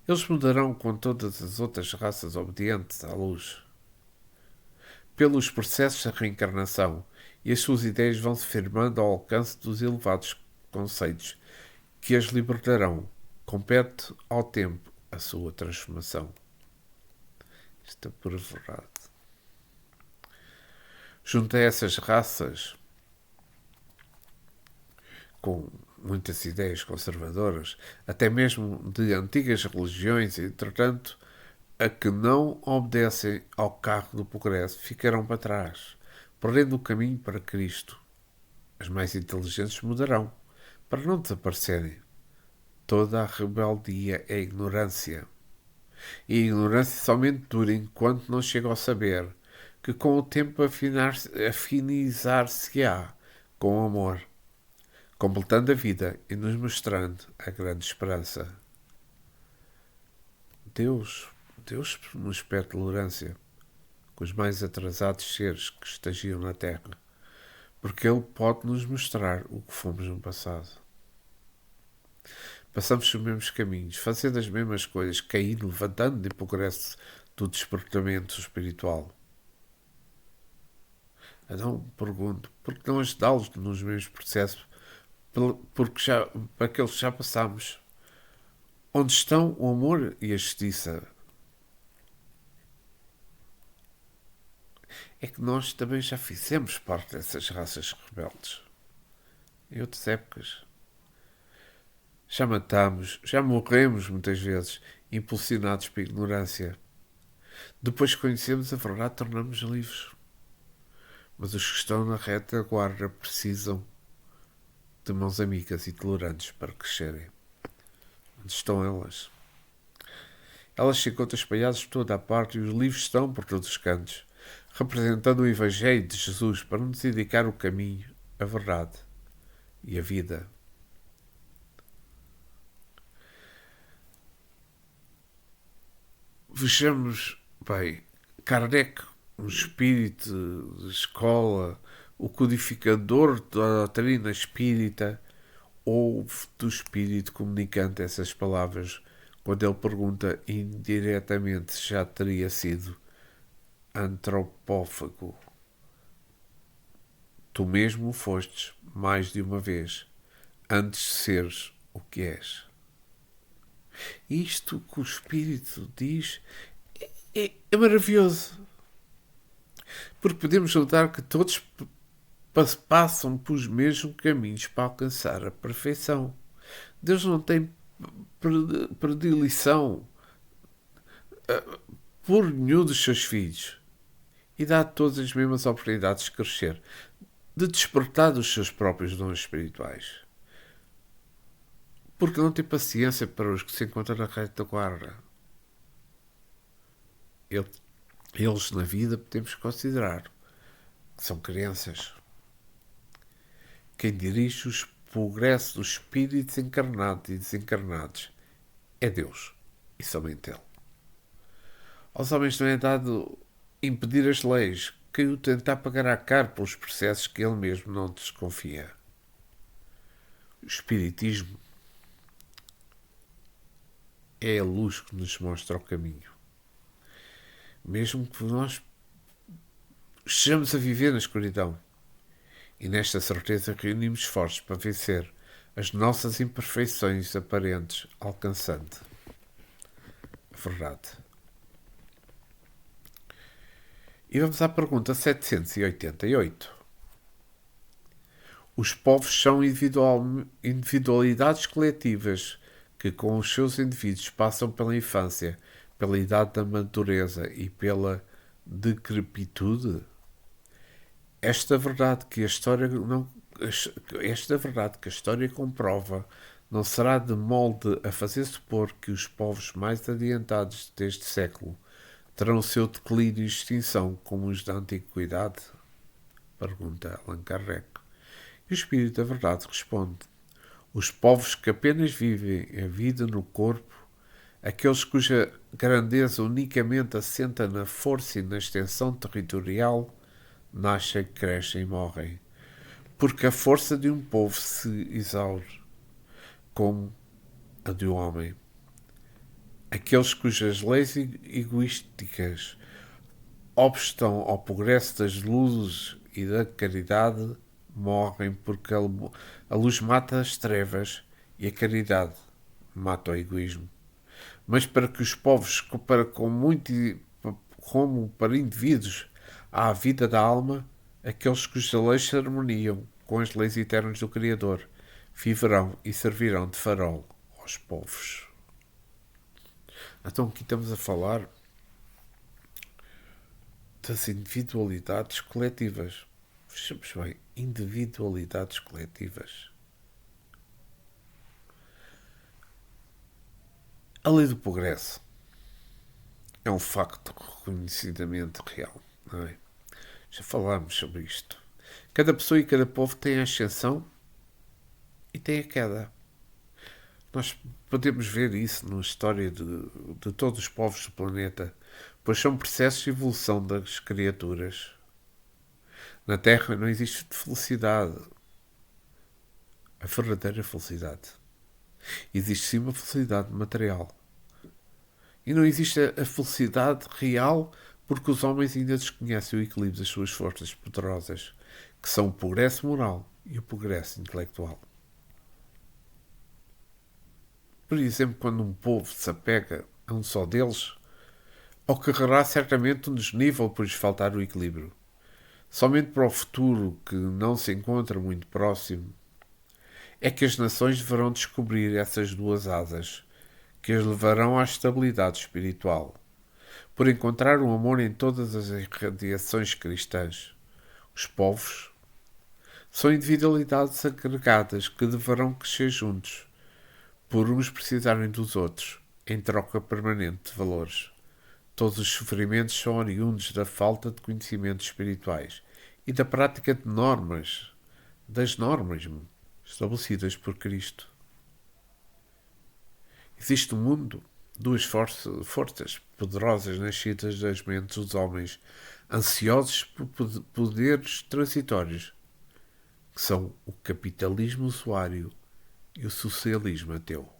Eles mudarão com todas as outras raças obedientes à luz, pelos processos da reencarnação, e as suas ideias vão se firmando ao alcance dos elevados conceitos que as libertarão. Compete ao tempo a sua transformação. Isto é pura verdade. Junto a essas raças, com muitas ideias conservadoras, até mesmo de antigas religiões, entretanto, a que não obedecem ao carro do progresso ficarão para trás, perdendo o caminho para Cristo. As mais inteligentes mudarão, para não desaparecerem. Toda a rebeldia é ignorância. E a ignorância somente dura enquanto não chega ao saber, que com o tempo afinizar-se-á com o amor, completando a vida e nos mostrando a grande esperança. Deus nos pede tolerância com os mais atrasados seres que estagiam na Terra, porque Ele pode nos mostrar o que fomos no passado. Passamos os mesmos caminhos, fazendo as mesmas coisas, caindo, levantando e progresso do despertamento espiritual. Então pergunto, por que não ajudá-los nos mesmos processos para aqueles que já passamos? Onde estão o amor e a justiça? É que nós também já fizemos parte dessas raças rebeldes. Em outras épocas. Já matamos, já morremos muitas vezes, impulsionados pela ignorância. Depois que conhecemos a verdade, tornamos-nos livres. Mas os que estão na retaguarda precisam de mãos amigas e tolerantes para crescerem. Onde estão elas? Elas se encontram espalhadas por toda a parte e os livros estão por todos os cantos, representando o Evangelho de Jesus para nos indicar o caminho, a verdade e a vida. Vejamos bem, Kardec, um espírito de escola, o codificador da doutrina espírita, ouve do espírito comunicante essas palavras quando ele pergunta indiretamente se já teria sido antropófago. Tu mesmo fostes mais de uma vez, antes de seres o que és. Isto que o Espírito diz é maravilhoso. Porque podemos notar que todos passam pelos mesmos caminhos para alcançar a perfeição. Deus não tem predileção por nenhum dos seus filhos e dá a todas as mesmas oportunidades de crescer, de despertar dos seus próprios dons espirituais. Porque não tem paciência para os que se encontram na retaguarda. Eles na vida podemos considerar que são crianças. Quem dirige o progresso dos espíritos encarnados e desencarnados é Deus e somente Ele. Aos homens não é dado impedir as leis, que o tentar pagar a caro pelos processos que ele mesmo não desconfia. O Espiritismo é a luz que nos mostra o caminho. Mesmo que nós estejamos a viver na escuridão. E nesta certeza reunimos esforços para vencer as nossas imperfeições aparentes, alcançando a verdade. E vamos à pergunta 788. Os povos são individualidades coletivas que, com os seus indivíduos, passam pela infância, pela idade da madureza e pela decrepitude? Esta verdade que a história comprova não será de molde a fazer supor que os povos mais adiantados deste século terão o seu declínio e extinção como os da antiguidade? Pergunta Allan Kardec. E o Espírito da Verdade responde: os povos que apenas vivem a vida no corpo, aqueles cuja grandeza unicamente assenta na força e na extensão territorial, nascem, crescem e morrem, porque a força de um povo se exaure, como a de um homem. Aqueles cujas leis egoísticas obstam ao progresso das luzes e da caridade morrem, porque a luz mata as trevas e a caridade mata o egoísmo. Mas para que os povos, como para indivíduos, há a vida da alma, aqueles cujas leis se harmoniam com as leis eternas do Criador, viverão e servirão de farol aos povos. Então aqui estamos a falar das individualidades coletivas. Vejamos bem, individualidades coletivas. A lei do progresso é um facto reconhecidamente real, não é? Já falámos sobre isto. Cada pessoa e cada povo tem a ascensão e tem a queda. Nós podemos ver isso na história de todos os povos do planeta, pois são processos de evolução das criaturas. Na Terra não existe felicidade, a verdadeira felicidade. Existe sim uma felicidade material. E não existe a felicidade real porque os homens ainda desconhecem o equilíbrio das suas forças poderosas, que são o progresso moral e o progresso intelectual. Por exemplo, quando um povo se apega a um só deles, ocorrerá certamente um desnível por lhes faltar o equilíbrio. Somente para o futuro, que não se encontra muito próximo, é que as nações deverão descobrir essas duas asas, que as levarão à estabilidade espiritual, por encontrar o amor em todas as irradiações cristãs. Os povos são individualidades agregadas que deverão crescer juntos, por uns precisarem dos outros, em troca permanente de valores. Todos os sofrimentos são oriundos da falta de conhecimentos espirituais e da prática de normas, das normas estabelecidas por Cristo. Existe no mundo duas forças poderosas nascidas das mentes dos homens, ansiosos por poderes transitórios, que são o capitalismo usuário e o socialismo ateu.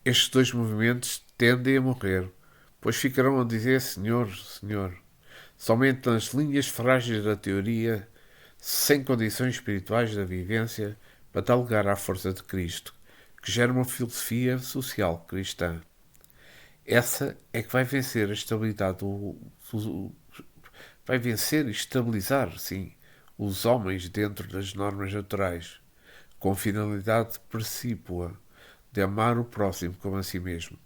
Estes dois movimentos tendem a morrer, pois ficarão a dizer Senhor, Senhor, somente nas linhas frágeis da teoria, sem condições espirituais da vivência, para dar lugar à força de Cristo, que gera uma filosofia social cristã. Essa é que vai vencer a estabilidade, vai vencer e estabilizar, sim, os homens dentro das normas naturais, com finalidade precípua de amar o próximo como a si mesmo.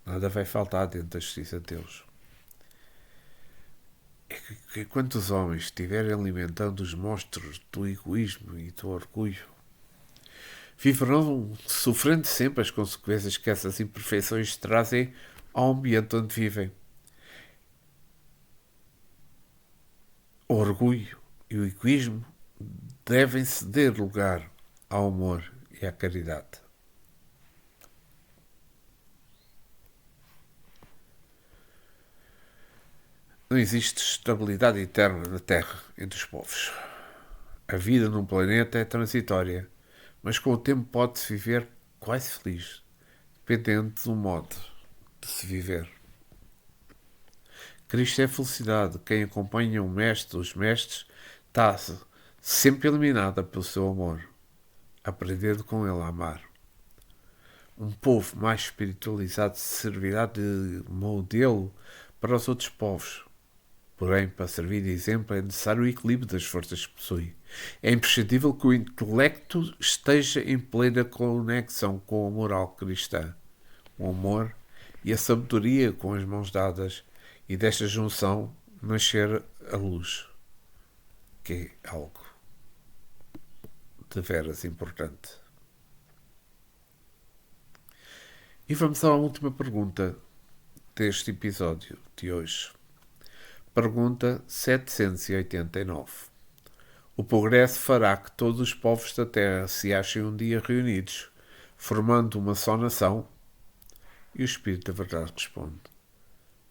Nada vai faltar dentro da justiça de Deus. É que enquanto os homens estiverem alimentando os monstros do egoísmo e do orgulho, viverão sofrendo sempre as consequências que essas imperfeições trazem ao ambiente onde vivem. O orgulho e o egoísmo devem ceder lugar ao amor e à caridade. Não existe estabilidade eterna na Terra entre os povos. A vida num planeta é transitória, mas com o tempo pode-se viver quase feliz, dependendo do modo de se viver. Cristo é felicidade. Quem acompanha o Mestre, os Mestres, está sempre iluminada pelo seu amor, aprendendo com ele a amar. Um povo mais espiritualizado servirá de modelo para os outros povos. Porém, para servir de exemplo, é necessário o equilíbrio das forças que possui. É imprescindível que o intelecto esteja em plena conexão com a moral cristã, o amor e a sabedoria com as mãos dadas, e desta junção nascer a luz, que é algo de veras importante. E vamos à última pergunta deste episódio de hoje. Pergunta 789. O progresso fará que todos os povos da Terra se achem um dia reunidos, formando uma só nação? E o Espírito da Verdade responde: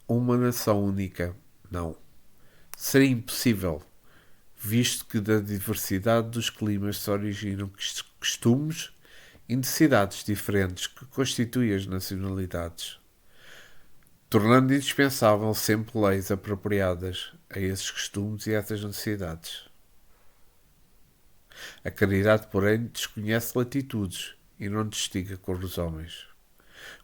uma nação única, não. Seria impossível, visto que da diversidade dos climas se originam costumes e necessidades diferentes que constituem as nacionalidades, tornando indispensável sempre leis apropriadas a esses costumes e a essas necessidades. A caridade, porém, desconhece latitudes e não distingue com os homens.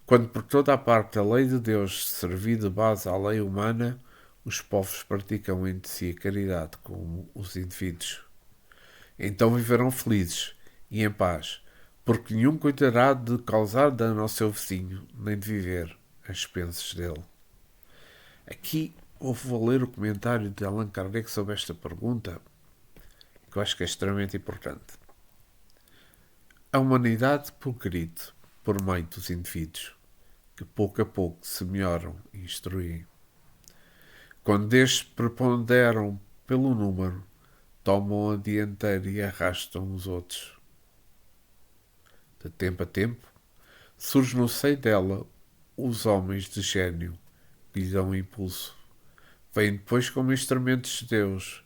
Quando por toda a parte a lei de Deus servir de base à lei humana, os povos praticam entre si a caridade com os indivíduos. Então viverão felizes e em paz, porque nenhum cuidará de causar dano ao seu vizinho, nem de viver às expensas dele. Aqui vou ler o comentário de Allan Kardec sobre esta pergunta, que eu acho que é extremamente importante. A humanidade progride por meio dos indivíduos, que pouco a pouco se melhoram e instruem. Quando estes preponderam pelo número, tomam a dianteira e arrastam os outros. De tempo a tempo, surge no seio dela os homens de gênio que lhe dão impulso. Vêm depois como instrumentos de Deus,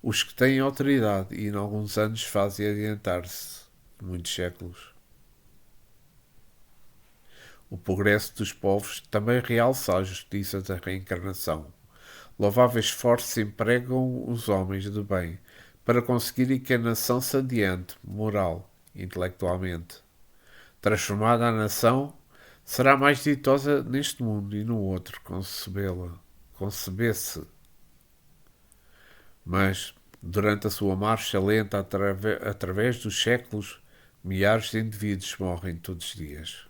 os que têm autoridade e em alguns anos fazem adiantar-se muitos séculos. O progresso dos povos também realça a justiça da reencarnação. Louváveis esforços empregam os homens de bem para conseguirem que a nação se adiante, moral e intelectualmente. Transformada a nação, será mais ditosa neste mundo e no outro, concebesse. Mas, durante a sua marcha lenta através dos séculos, milhares de indivíduos morrem todos os dias.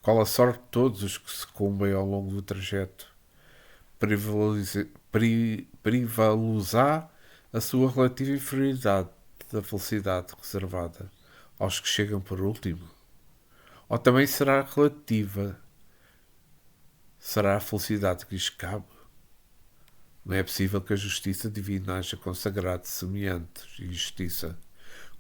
Qual a sorte de todos os que sucumbem ao longo do trajeto? Privalizar a sua relativa inferioridade da felicidade reservada aos que chegam por último? Ou também será relativa? Será a felicidade que lhes cabe? Não é possível que a justiça divina haja consagrado semelhante injustiça.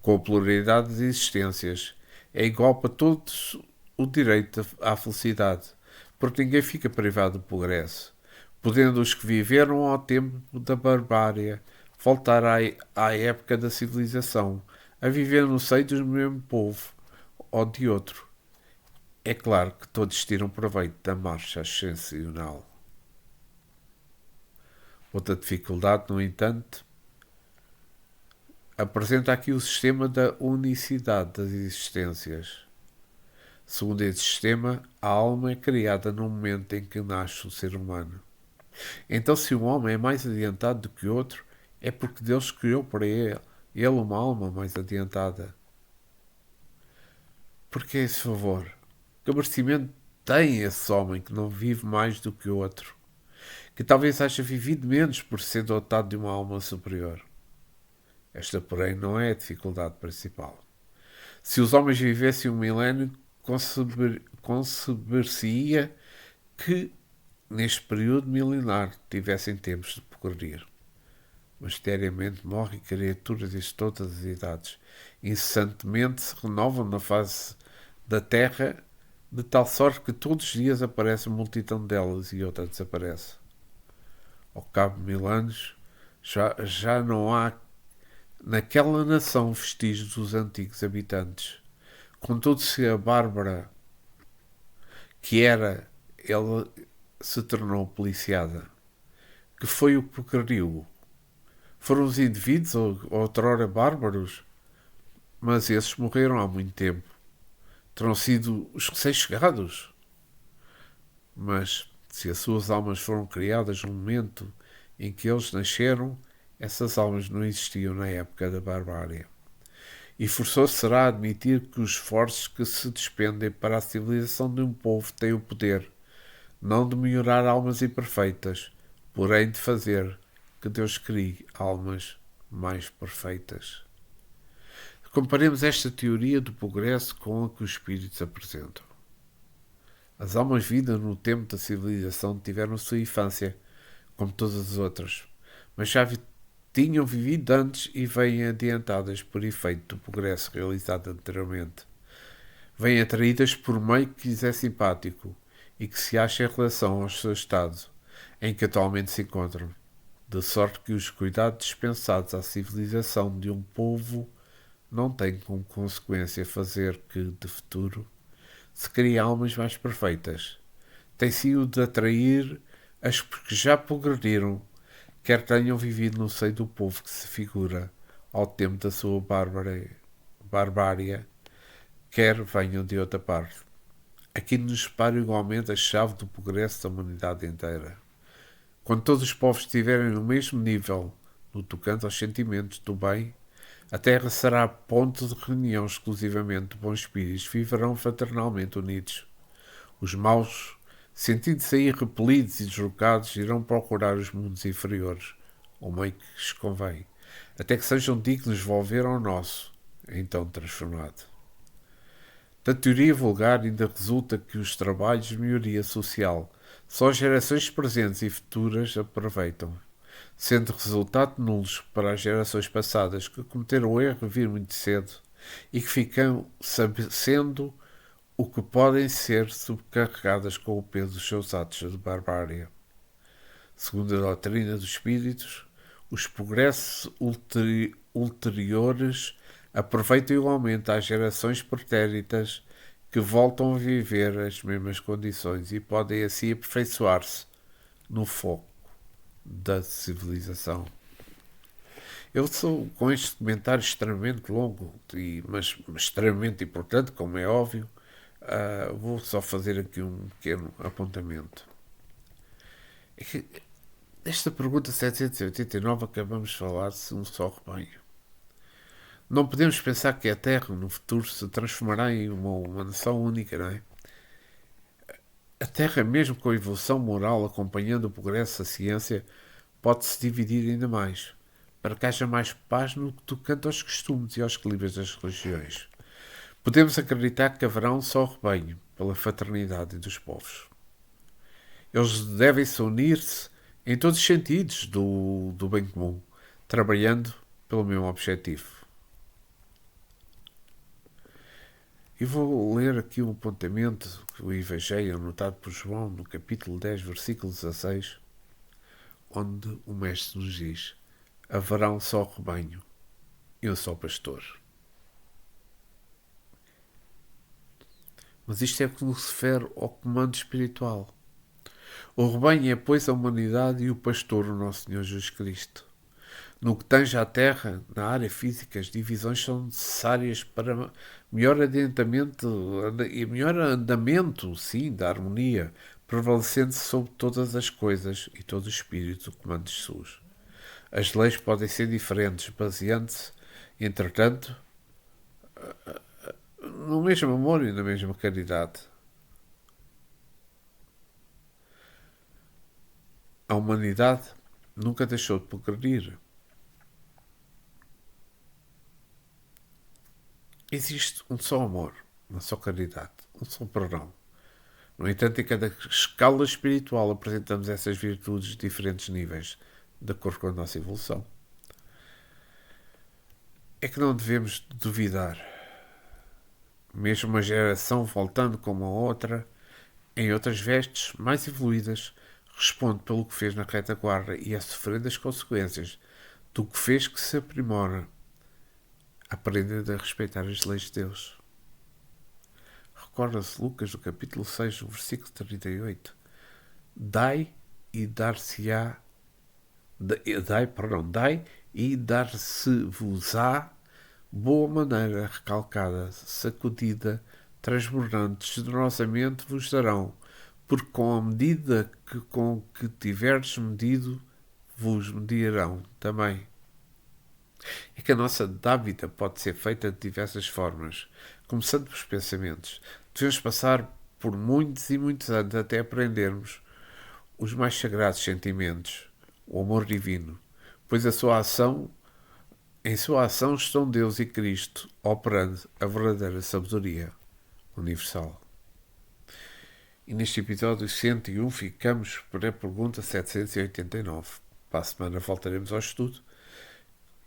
Com a pluralidade de existências, é igual para todos o direito à felicidade, porque ninguém fica privado do progresso, podendo os que viveram ao tempo da barbárie voltar à época da civilização, a viver no seio do mesmo povo ou de outro. É claro que todos tiram proveito da marcha ascensional. Outra dificuldade, no entanto, apresenta aqui o sistema da unicidade das existências. Segundo este sistema, a alma é criada no momento em que nasce o ser humano. Então, se um homem é mais adiantado do que outro, é porque Deus criou para ele uma alma mais adiantada. Por que esse favor? Que merecimento tem esse homem que não vive mais do que o outro? Que talvez haja vivido menos por ser dotado de uma alma superior. Esta, porém, não é a dificuldade principal. Se os homens vivessem um milénio, conceber-se-ia que, neste período milenar, tivessem tempos de progredir. Misteriamente morrem criaturas de todas as idades. Incessantemente se renovam na face da Terra, de tal sorte que todos os dias aparece uma multidão delas e outra desaparece. Ao cabo de 1000 anos, já não há naquela nação vestígios dos antigos habitantes. Contudo, se a Bárbara, que era, ela se tornou policiada. Que foi o que progrediu? Foram os indivíduos, outrora bárbaros? Mas esses morreram há muito tempo. Terão sido os recém-chegados? Mas, se as suas almas foram criadas no momento em que eles nasceram, essas almas não existiam na época da barbárie. E forçoso será admitir que os esforços que se despendem para a civilização de um povo têm o poder, não de melhorar almas imperfeitas, porém de fazer que Deus crie almas mais perfeitas. Comparemos esta teoria do progresso com a que os espíritos apresentam. As almas vidas no tempo da civilização tiveram sua infância, como todas as outras, mas já tinham vivido antes e vêm adiantadas por efeito do progresso realizado anteriormente. Vêm atraídas por meio que lhes é simpático e que se acha em relação ao seu estado, em que atualmente se encontram, de sorte que os cuidados dispensados à civilização de um povo não têm como consequência fazer que, de futuro, se criem almas mais perfeitas. Tem sido de atrair as que já progrediram, quer tenham vivido no seio do povo que se figura ao tempo da sua barbárie, quer venham de outra parte. Aqui nos separa igualmente a chave do progresso da humanidade inteira. Quando todos os povos estiverem no mesmo nível no tocante aos sentimentos do bem, a Terra será ponto de reunião exclusivamente de bons espíritos, viverão fraternalmente unidos. Os maus, sentindo-se aí repelidos e deslocados, irão procurar os mundos inferiores, o meio que lhes convém, até que sejam dignos de volver ao nosso, então transformado. Da teoria vulgar ainda resulta que os trabalhos de melhoria social só as gerações presentes e futuras aproveitam, sendo resultado nulos para as gerações passadas que cometeram o erro de vir muito cedo e que ficam sendo o que podem ser subcarregadas com o peso dos seus atos de barbárie. Segundo a doutrina dos espíritos, os progressos ulteriores aproveitam igualmente às gerações pretéritas que voltam a viver as mesmas condições e podem assim aperfeiçoar-se no foco da civilização. Eu sou, com este comentário extremamente longo, mas extremamente importante, como é óbvio, vou só fazer aqui um pequeno apontamento. Esta pergunta 789 acabamos de falar de um só rebanho. Não podemos pensar que a Terra no futuro se transformará em uma nação única, não é? A Terra, mesmo com a evolução moral acompanhando o progresso da ciência, pode-se dividir ainda mais, para que haja mais paz no que tocante aos costumes e aos equilíbrios das religiões. Podemos acreditar que haverá um só rebanho, pela fraternidade dos povos. Eles devem-se unir-se em todos os sentidos do bem comum, trabalhando pelo mesmo objetivo. E vou ler aqui um apontamento que o Evangelho anotado por João no capítulo 10, versículo 16, onde o Mestre nos diz: haverá um só rebanho e um só pastor. Mas isto é que nos refere ao comando espiritual. O rebanho é, pois, a humanidade e o pastor, o nosso Senhor Jesus Cristo. No que tange à Terra, na área física, as divisões são necessárias para melhor andamento, sim, da harmonia, prevalecendo sobre todas as coisas e todo o espírito do comando de Jesus. As leis podem ser diferentes, baseando-se, entretanto, no mesmo amor e na mesma caridade. A humanidade nunca deixou de progredir. Existe um só amor, uma só caridade, um só perdão. No entanto, em cada escala espiritual apresentamos essas virtudes de diferentes níveis, de acordo com a nossa evolução. É que não devemos duvidar. Mesmo uma geração voltando como a outra, em outras vestes mais evoluídas, responde pelo que fez na retaguarda e é sofrendo as consequências do que fez que se aprimora, aprendendo a respeitar as leis de Deus. Recorda-se Lucas, do capítulo 6, versículo 38. Dai e dar-se-á, dai e dar-se-vos-á boa maneira, recalcada, sacudida, transbordante, generosamente vos darão, porque com a medida com que tiverdes medido, vos medirão também. É que a nossa dávida pode ser feita de diversas formas, começando pelos pensamentos. Devemos passar por muitos e muitos anos até aprendermos os mais sagrados sentimentos, o amor divino, pois em sua ação estão Deus e Cristo, operando a verdadeira sabedoria universal. E neste episódio 101 ficamos por a pergunta 789. Para a semana voltaremos ao estudo.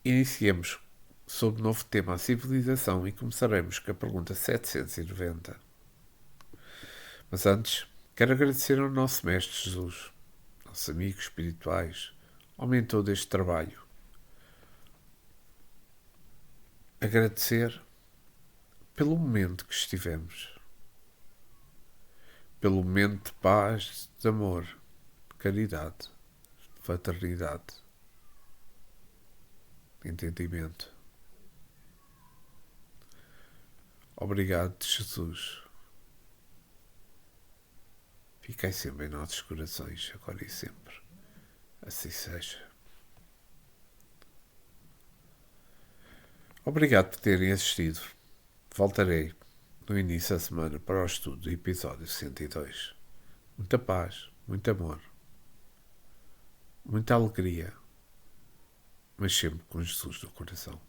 Iniciemos sob o novo tema a civilização e começaremos com a pergunta 790. Mas antes, quero agradecer ao nosso Mestre Jesus, nossos amigos espirituais, ao mentor deste trabalho. Agradecer pelo momento que estivemos, pelo momento de paz, de amor, de caridade, de fraternidade, de entendimento. Obrigado, Jesus. Fiquei sempre em nossos corações, agora e sempre. Assim seja. Obrigado por terem assistido. Voltarei no início da semana para o estudo do episódio 102. Muita paz, muito amor, muita alegria, mas sempre com Jesus no coração.